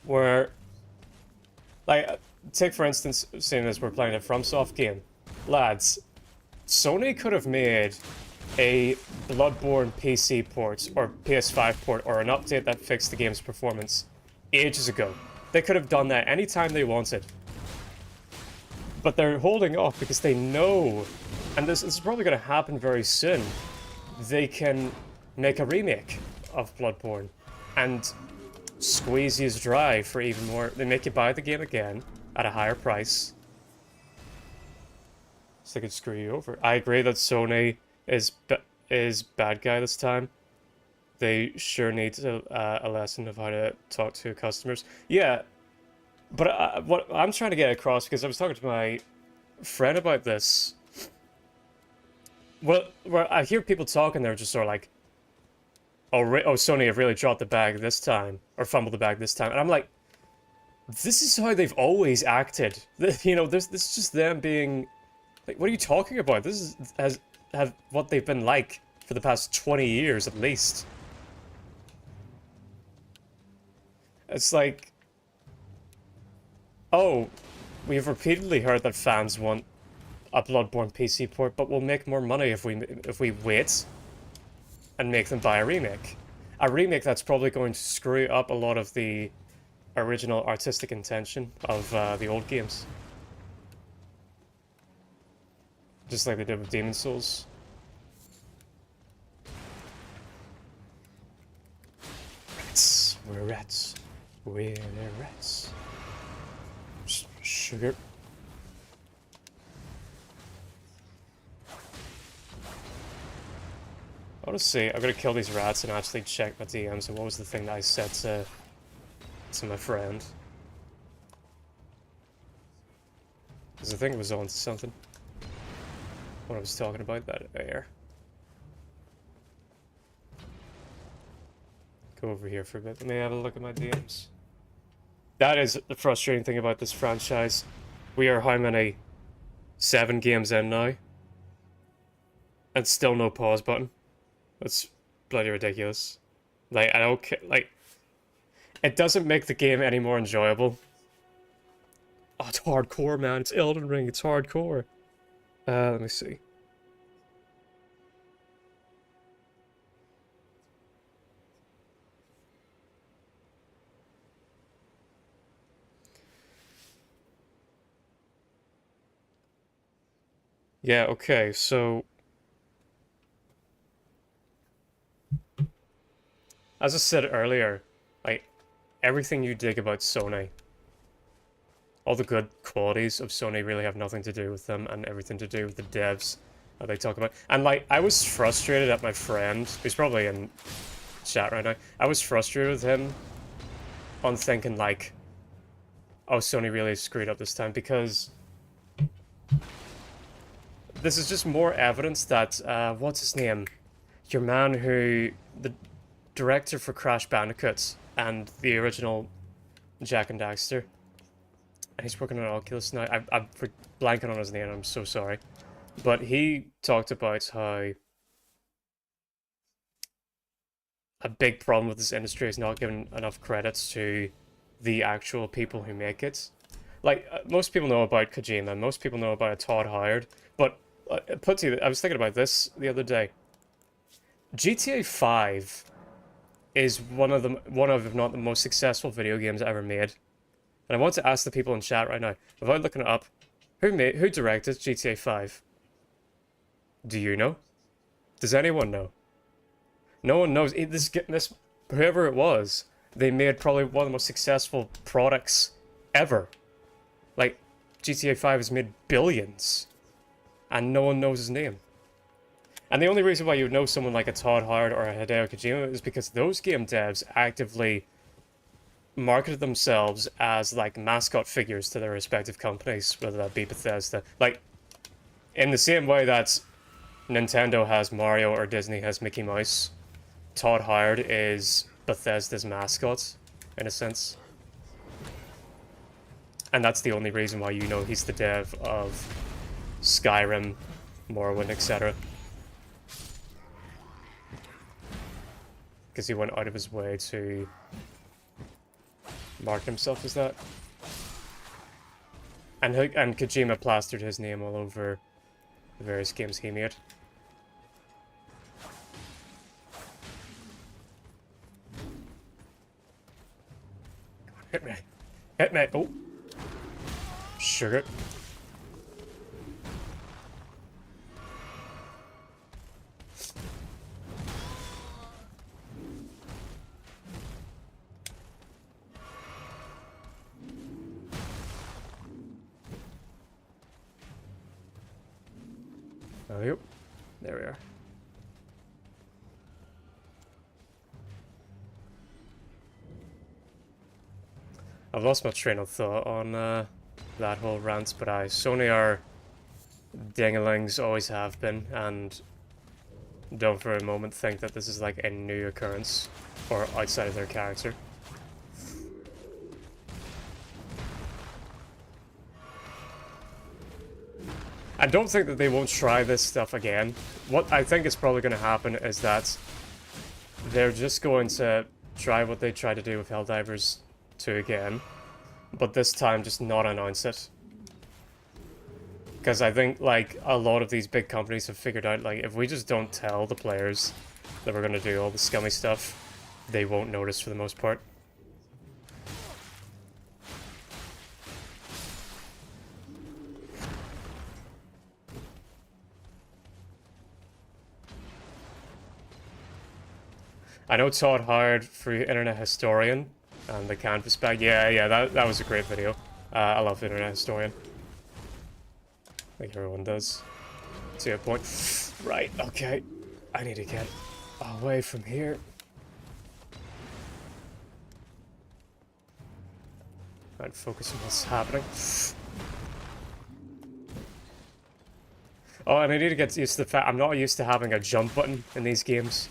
where, like, take for instance, seeing as we're playing a FromSoft game, lads, Sony could have made a Bloodborne PC port or PS5 port or an update that fixed the game's performance ages ago. They could have done that anytime they wanted. But they're holding off because they know, and this is probably going to happen very soon, they can make a remake of Bloodborne and squeeze you dry for even more. They make you buy the game again at a higher price. So they could screw you over. I agree that Sony is bad guy this time. They sure need a lesson of how to talk to customers. Yeah, but what I'm trying to get across, because I was talking to my friend about this. Well, I hear people talking, they're just sort of like, oh, Sony have really dropped the bag this time, or fumbled the bag this time. And I'm like, this is how they've always acted. You know, this is just them being, like, what are you talking about? This have what they've been like for the past 20 years at least. It's like, oh, we've repeatedly heard that fans want a Bloodborne PC port, but we'll make more money if we wait and make them buy a remake. A remake that's probably going to screw up a lot of the original artistic intention of the old games. Just like they did with Demon's Souls. Rats. We're rats. We're rats. Sugar. I want to see. I'm gonna kill these rats and actually check my DMs. And what was the thing that I said to my friend? Because I think it was on to something. What I was talking about that air. Go over here for a bit. Let me have a look at my DMs. That is the frustrating thing about this franchise. We are how many? 7 games in now. And still no pause button. That's bloody ridiculous. Like, I don't care. Like, it doesn't make the game any more enjoyable. Oh, it's hardcore, man. It's Elden Ring. It's hardcore. Let me see. Yeah, okay, so as I said earlier, like, everything you dig about Sony, all the good qualities of Sony really have nothing to do with them and everything to do with the devs that they talk about. And, like, I was frustrated at my friend, who's probably in chat right now. I was frustrated with him on thinking, like, oh, Sony really screwed up this time, because this is just more evidence that, what's his name? Your man who, the director for Crash Bandicoot and the original Jak and Daxter. And he's working on Oculus now. I'm blanking on his name, I'm so sorry. But he talked about how a big problem with this industry is not giving enough credits to the actual people who make it. Like, most people know about Kojima, most people know about Todd Howard, but put to you, I was thinking about this the other day. GTA 5 is one of, if not the most successful video games ever made. And I want to ask the people in chat right now, without looking it up, who directed GTA 5? Do you know? Does anyone know? No one knows. This whoever it was, they made probably one of the most successful products ever. Like, GTA 5 has made billions. And no one knows his name. And the only reason why you would know someone like a Todd Howard or a Hideo Kojima is because those game devs actively marketed themselves as, like, mascot figures to their respective companies, whether that be Bethesda. Like, in the same way that Nintendo has Mario or Disney has Mickey Mouse, Todd Howard is Bethesda's mascot, in a sense. And that's the only reason why you know he's the dev of Skyrim, Morrowind, etc. Because he went out of his way to marked himself as that. And Kojima plastered his name all over the various games he made. Hit me. Hit me. Oh. Sugar. Oh, yep. There we are. I've lost my train of thought on that whole rant, but Sony are dingalings, always have been, and don't for a moment think that this is like a new occurrence or outside of their character. I don't think that they won't try this stuff again. What I think is probably going to happen is that they're just going to try what they tried to do with Helldivers 2 again, but this time just not announce it. Because I think, like, a lot of these big companies have figured out, like, if we just don't tell the players that we're going to do all the scummy stuff, they won't notice for the most part. I know Todd Howard for Internet Historian and the Canvas Bag. Yeah, that was a great video. I love Internet Historian. I think everyone does. To a point. Right, okay. I need to get away from here. Right, focus on what's happening. Oh, and I need to get used to the fact I'm not used to having a jump button in these games.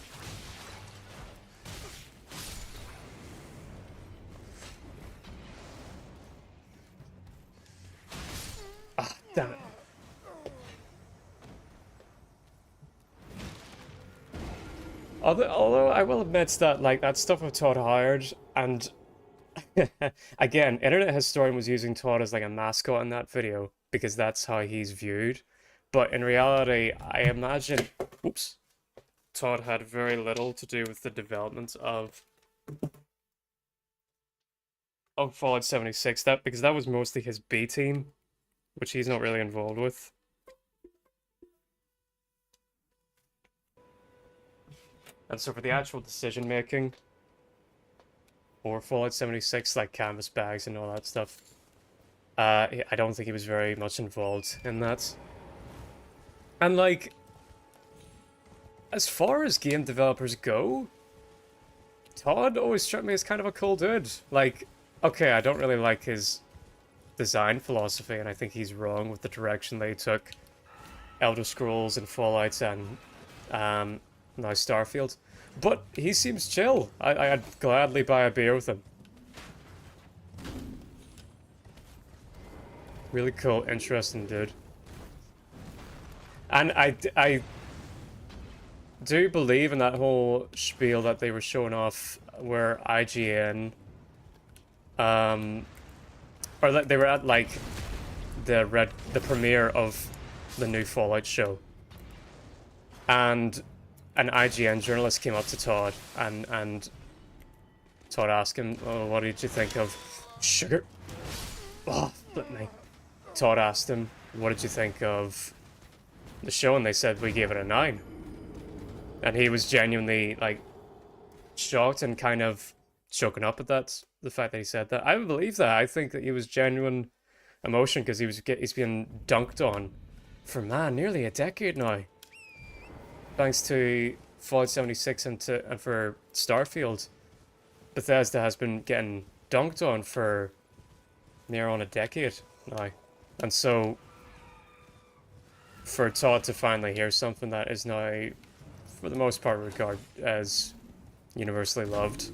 Ah, damn it. Although I will admit that, like, that stuff with Todd Howard, and again, Internet Historian was using Todd as like a mascot in that video because that's how he's viewed. But in reality, I imagine, oops, Todd had very little to do with the development of Fallout 76. Because that was mostly his B team, which he's not really involved with. And so for the actual decision making for Fallout 76, like canvas bags and all that stuff, I don't think he was very much involved in that. And like, as far as game developers go, Todd always struck me as kind of a cool dude. Like, okay, I don't really like his design philosophy, and I think he's wrong with the direction they took Elder Scrolls and Fallout and now Starfield. But he seems chill. I'd gladly buy a beer with him. Really cool, interesting dude. And I do believe in that whole spiel that they were showing off where IGN, or that they were at like the premiere of the new Fallout show, and an IGN journalist came up to Todd and Todd asked him, "Oh, what did you think of Sugar?" Oh, flip me. Todd asked him, "What did you think of the show?" And they said, "We gave it a 9." And he was genuinely like shocked and kind of choking up at that, the fact that he said that. I would believe that. I think that he was genuine emotion because he's been dunked on for, man, nearly a decade now. Thanks to Fallout 76 and for Starfield, Bethesda has been getting dunked on for near on a decade now. And so for Todd to finally hear something that is now, for the most part, regarded as universally loved,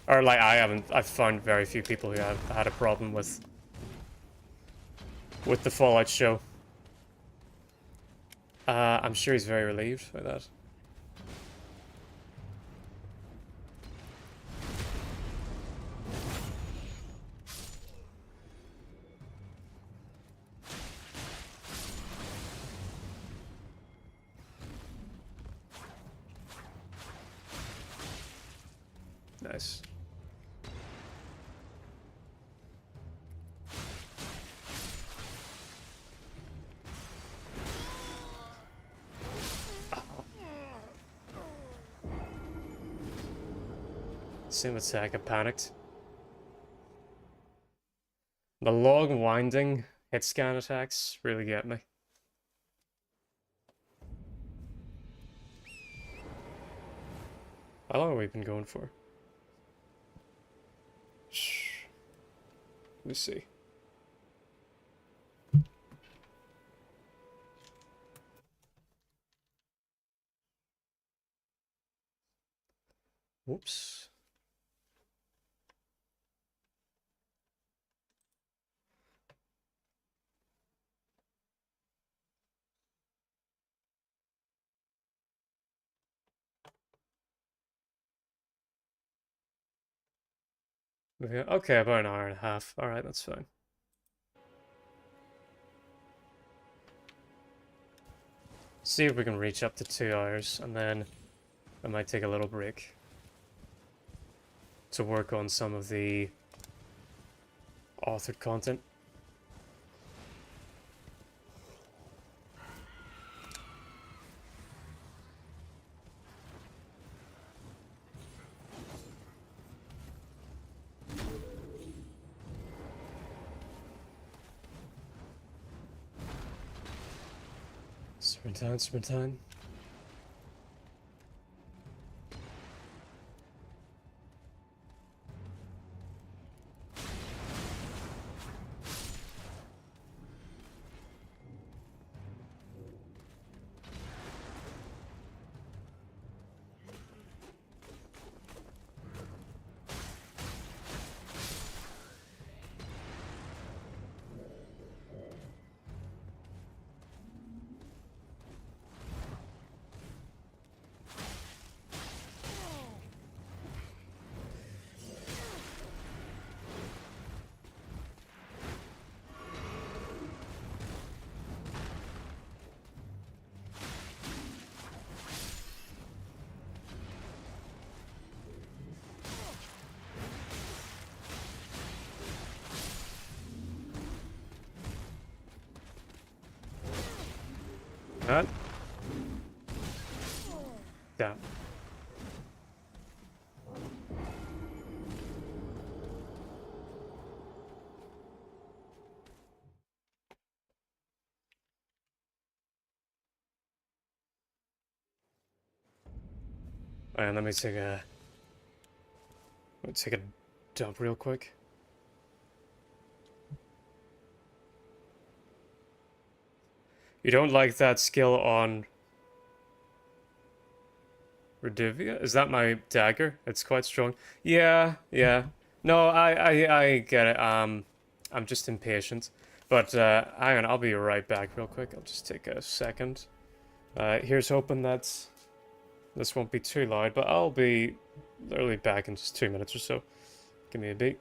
or like I've found very few people who have had a problem with the Fallout show. I'm sure he's very relieved by that. Nice. Same attack, I panicked. The long winding hit scan attacks really get me. How long have we been going for? Shh. Let me see. Whoops. Yeah, okay, about an hour and a half. Alright, that's fine. See if we can reach up to 2 hours, and then I might take a little break to work on some of the authored content. Springtime, springtime. That. Damn. Alright, let me take a dump real quick. You don't like that skill on Redivia? Is that my dagger? It's quite strong. Yeah, yeah. No, I get it. I'm just impatient. But hang on, I'll be right back real quick. I'll just take a second. Here's hoping that this won't be too loud, but I'll be literally back in just 2 minutes or so. Give me a beat.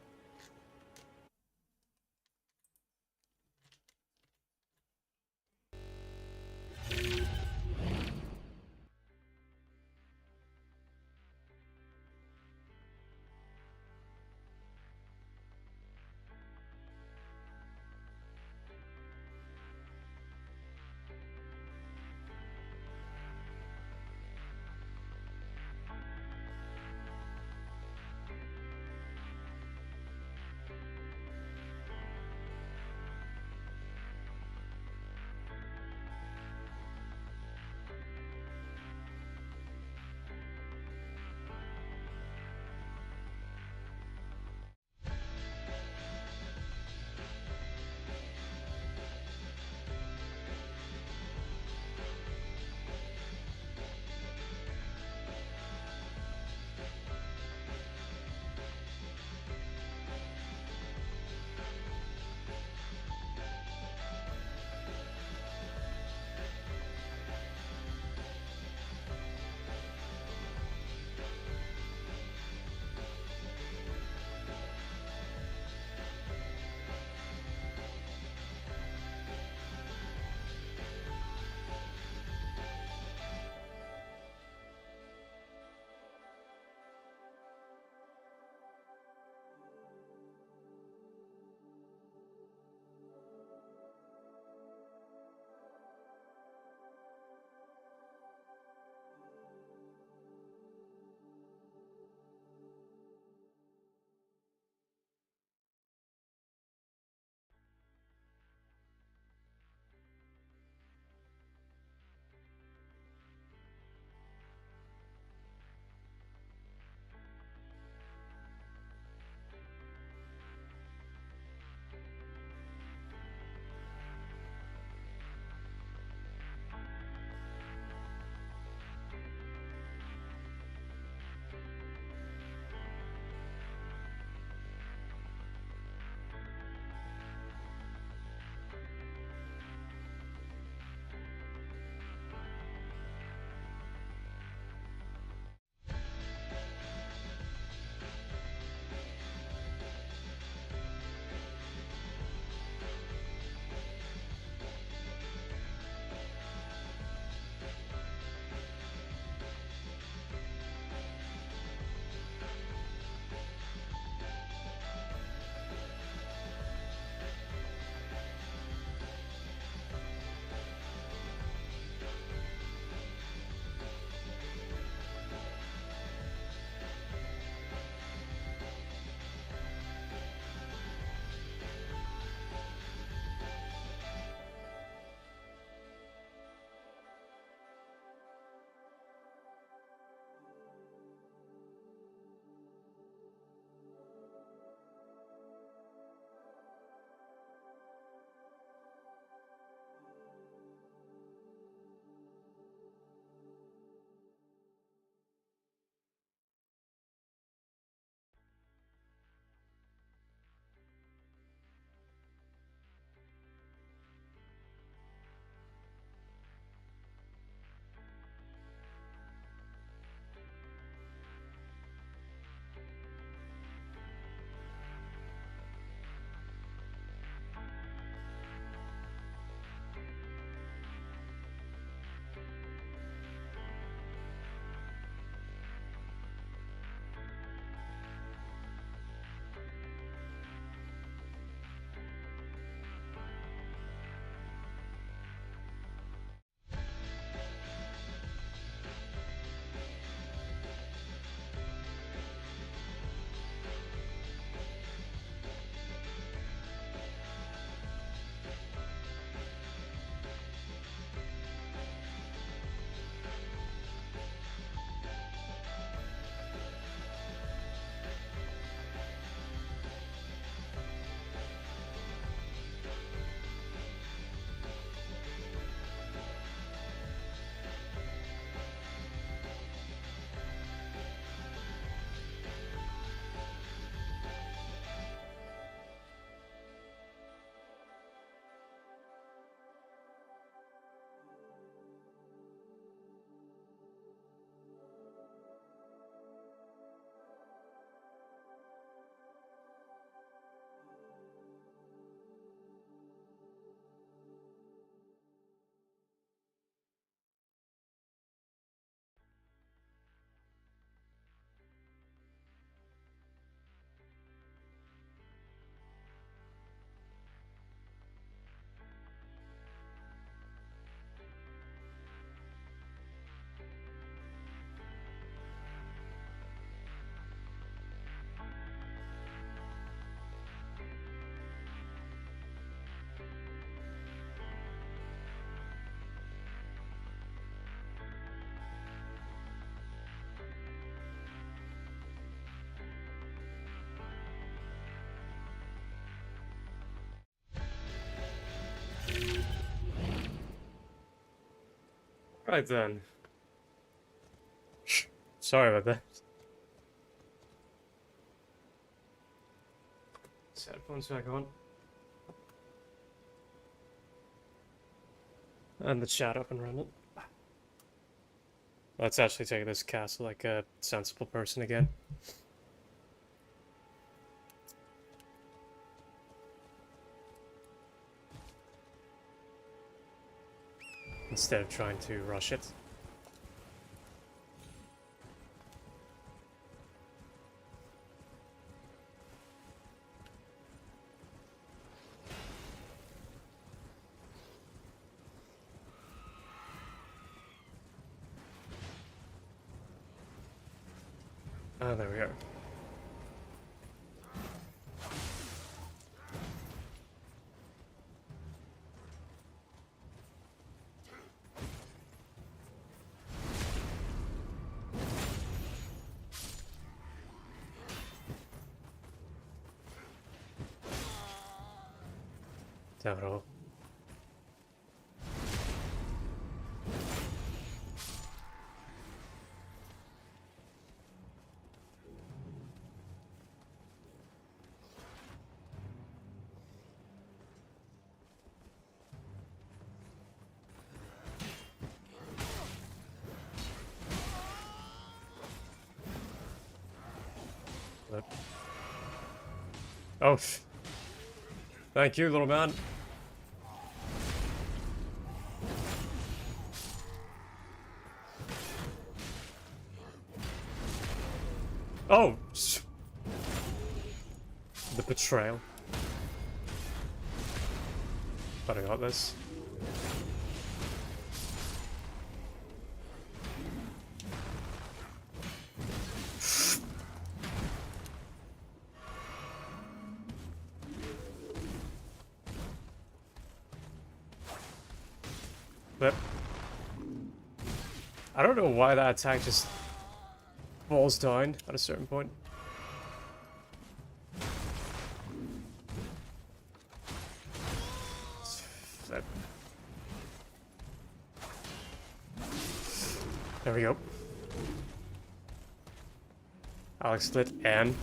Right then. Sorry about that. Set headphones back on. And the chat up and running. Let's actually take this castle like a sensible person again. Instead of trying to rush it. Ah, there we go. Damn it all. Oh, thank you, little man. Oh! The betrayal. But I got this. But I don't know why that attack just falls down at a certain point. Flip. There we go. Alex lit N.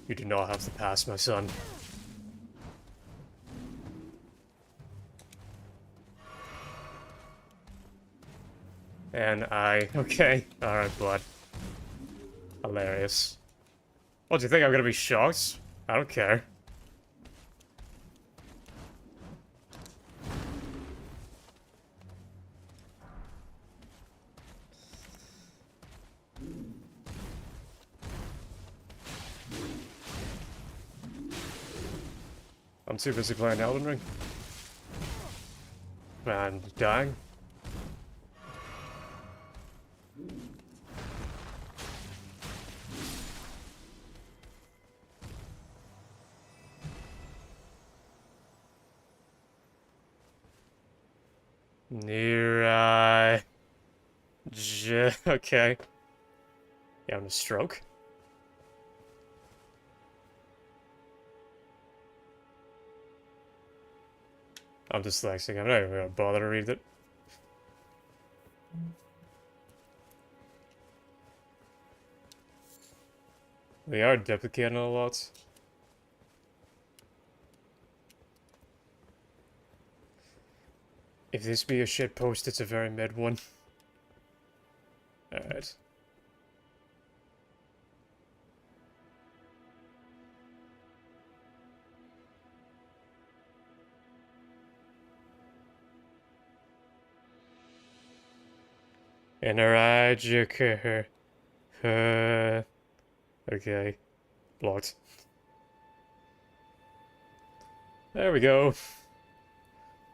You do not have to pass, my son. And I... Okay. Alright, blood. Hilarious. What, do you think I'm gonna be shocked? I don't care. I'm too busy playing Elden Ring. And dying. Near okay. You having a stroke? I'm dyslexic. I'm not even gonna bother to read it. They are duplicating a lot. If this be a shit post, it's a very mid one. Alright. Interagic. Okay. Blocked. There we go.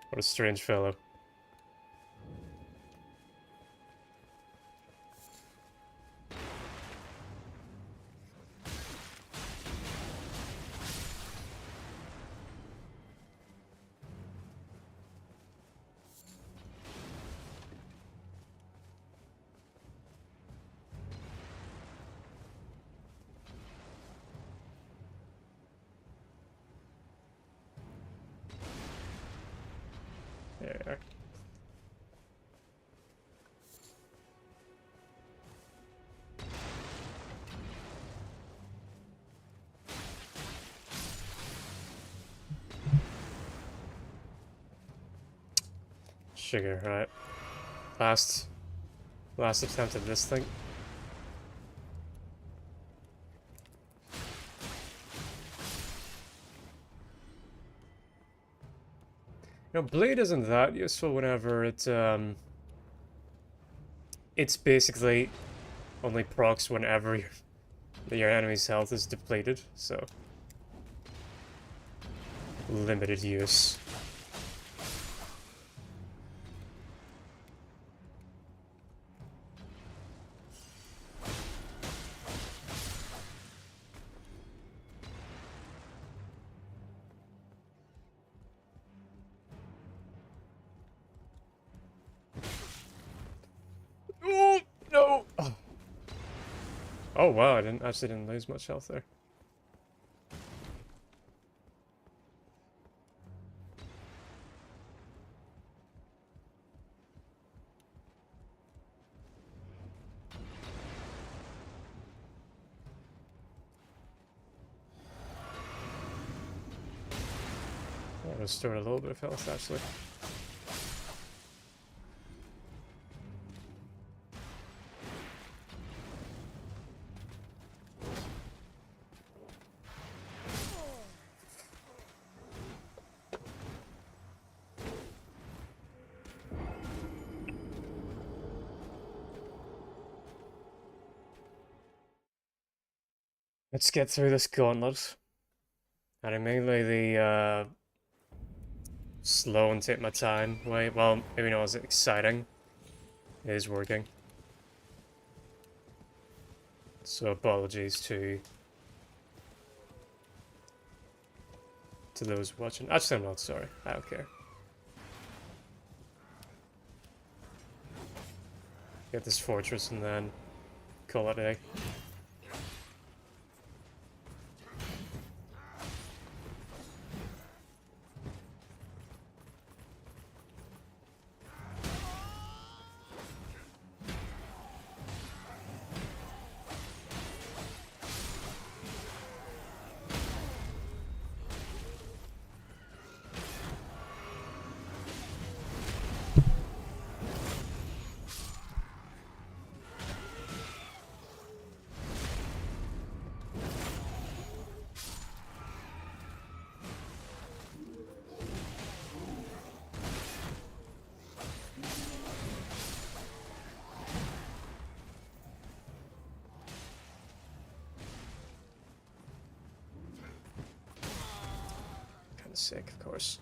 What a strange fellow. There. Sugar, right. Last attempt at this thing. You know, Blade isn't that useful whenever it's basically only procs whenever your enemy's health is depleted, so limited use. Oh no! Oh wow, I didn't lose much health there. I restored a little bit of health actually. Let's get through this gauntlet. And mainly the slow and take my time way. Well, maybe not as exciting. It is working. So apologies to those watching. Actually, I'm not sorry. I don't care. Get this fortress and then call it a day. Sick, of course.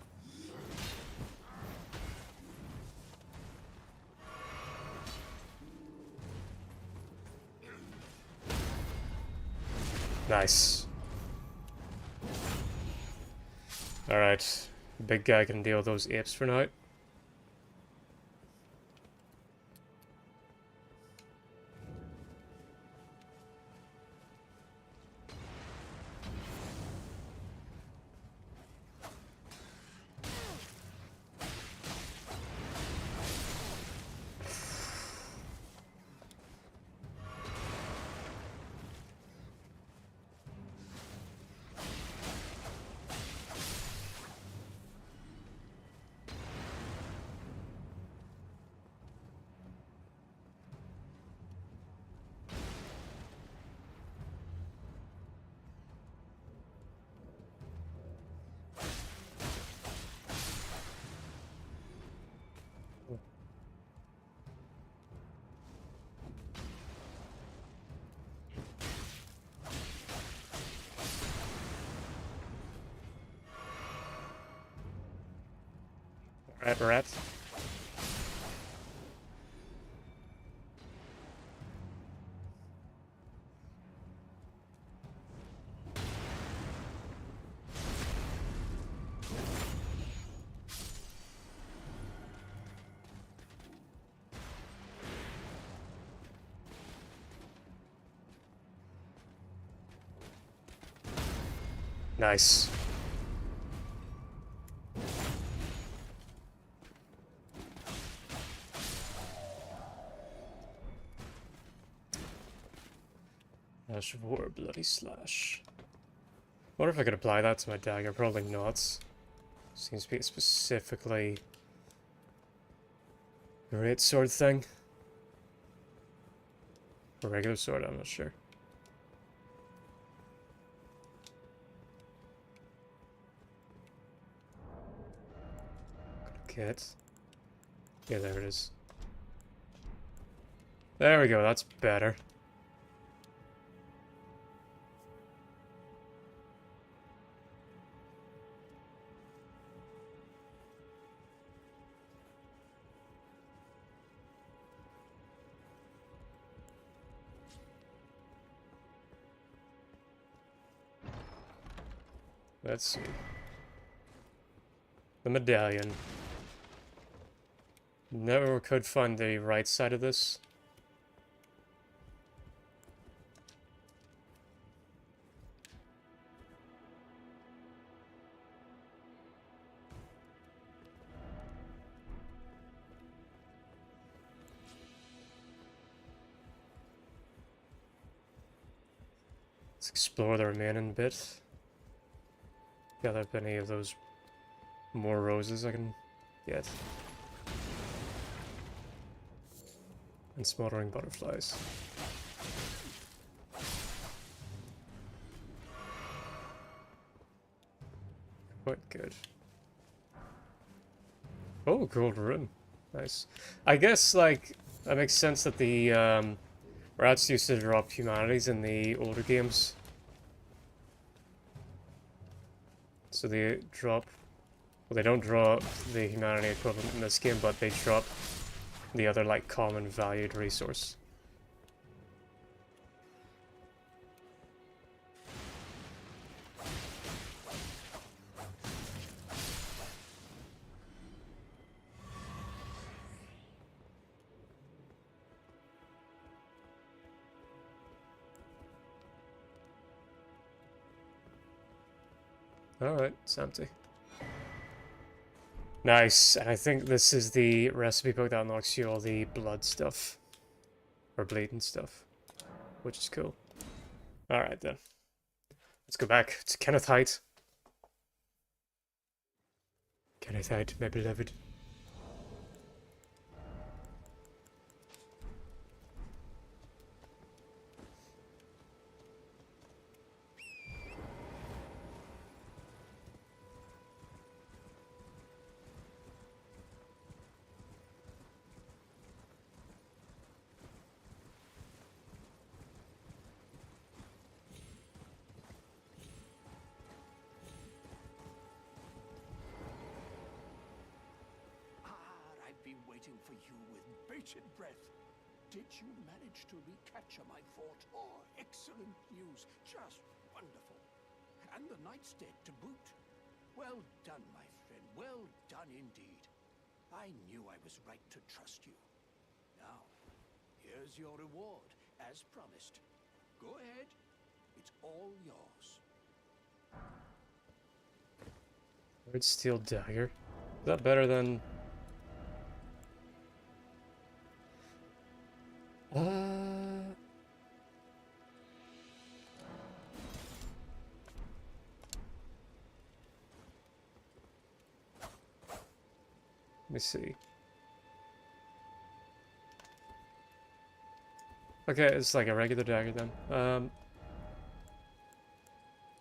Nice. Alright. Big guy can deal with those apes for now. Alright, rat. Nice. Ash of War, Bloody Slash. Wonder if I could apply that to my dagger. Probably not. Seems to be specifically Great sword thing. A regular sword, I'm not sure. Get. Yeah, there it is. There we go, that's better. Let's see. The medallion. Never could find the right side of this. Let's explore the remaining bit. Gather up any of those more roses I can get. And smoldering butterflies. Quite good. Oh, gold rune. Nice. I guess, like, that makes sense that the rats used to drop humanities in the older games. So they drop... Well, they don't drop the humanity equivalent in this game, but they drop the other, like, common valued resource. Alright, it's empty. Nice, and I think this is the recipe book that unlocks you all the blood stuff. Or bleeding stuff. Which is cool. Alright then. Let's go back to Kenneth Height. Kenneth Height, my beloved. For you with bated breath. Did you manage to recapture my fort? Oh, excellent news. Just wonderful. And the knight's dead to boot. Well done, my friend. Well done indeed. I knew I was right to trust you. Now, here's your reward, as promised. Go ahead. It's all yours. Red steel dagger. Is that better than... Let me see. Okay, it's like a regular dagger then.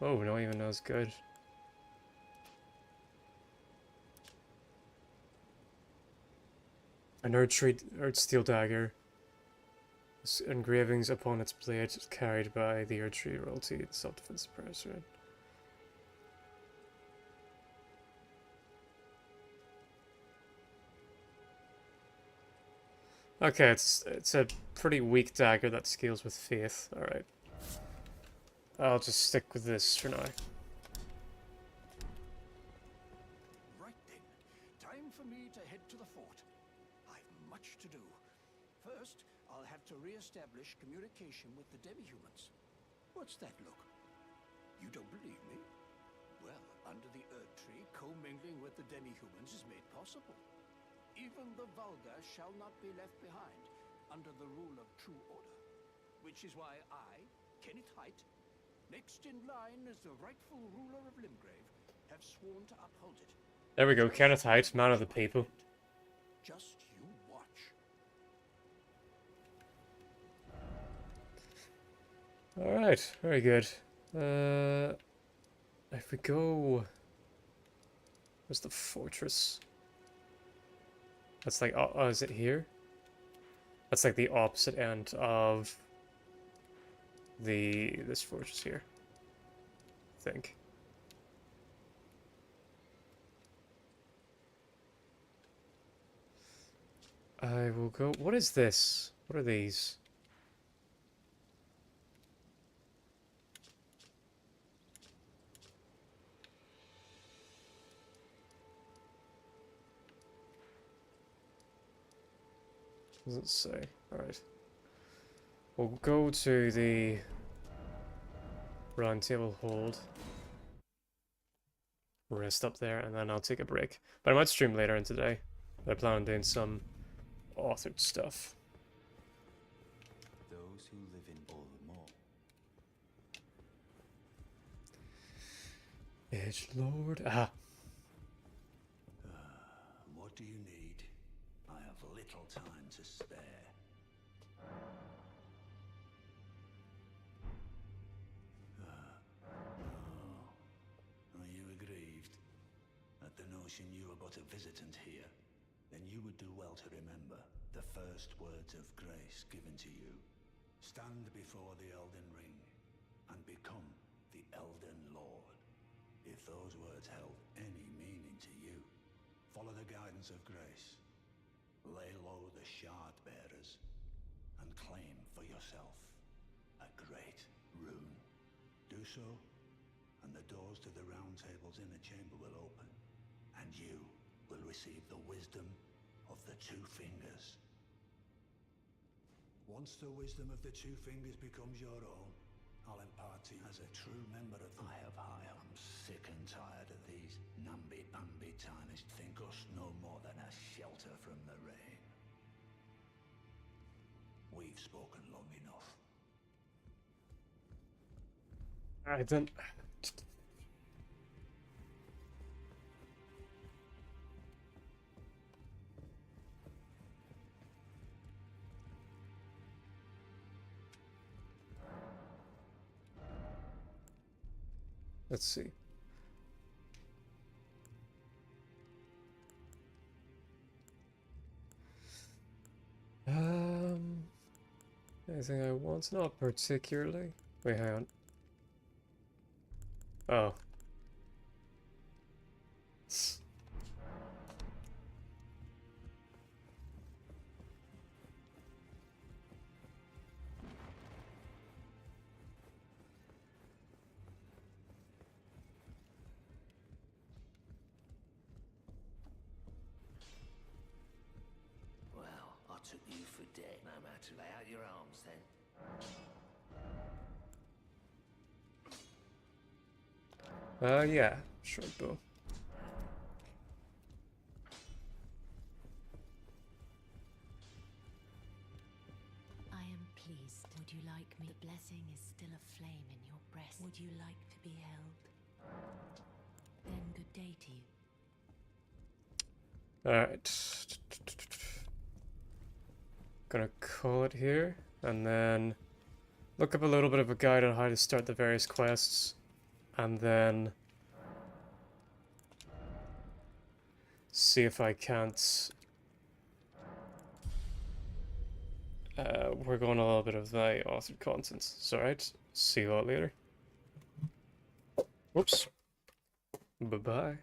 Oh, not even as good. An earth steel dagger. Engravings upon its blade carried by the Erdtree royalty, self-defense suppressor. Okay, it's a pretty weak dagger that scales with faith. Alright. I'll just stick with this for now. Right then. Time for me to head to the fort. I've much to do. First, I'll have to re-establish communication with the demi-humans. What's that look? You don't believe me? Well, under the Erdtree, commingling with the demi-humans is made possible. Even the vulgar shall not be left behind, under the rule of true order. Which is why I, Kenneth Height, next in line as the rightful ruler of Limgrave, have sworn to uphold it. There we go, Kenneth Height, man of the people. Just you watch. Alright, very good. If we go... Where's the fortress? That's like... Oh, is it here? That's like the opposite end of this fortress here, I think. I will go... What is this? What are these? Doesn't say. Alright. We'll go to the round table hold. Rest up there, and then I'll take a break. But I might stream later in today. I plan on doing some authored stuff. Those who live in Baltimore. Edge Lord. Ah. What do you need? I have little time to spare. Are you aggrieved at the notion you are but a visitant here? Then you would do well to remember the first words of grace given to you. Stand before the Elden Ring and become the Elden Lord. If those words held any meaning to you, follow the guidance of grace. Lay low the shard bearers and claim for yourself a great rune. Do so, and the doors to the Round Table's inner chamber will open, and you will receive the wisdom of the Two Fingers. Once the wisdom of the Two Fingers becomes your own, I'll impart to you as a true member of the... I'm sick and tired of these namby-pamby tarnished think us no more than a shelter from the rain. We've spoken long enough. I don't... Let's see. Anything I want? Not particularly. Wait, hang on. Oh. Well, I took you for dead. No matter, lay out your arms then. Yeah. Short bow. I am pleased. Would you like me? The blessing is still a flame in your breast. Would you like to be held? Then good day to you. Alright. Gonna call it here, and then look up a little bit of a guide on how to start the various quests, and then see if I can't work on a little bit of my authored content. It's alright. See you all later. Whoops. Bye-bye.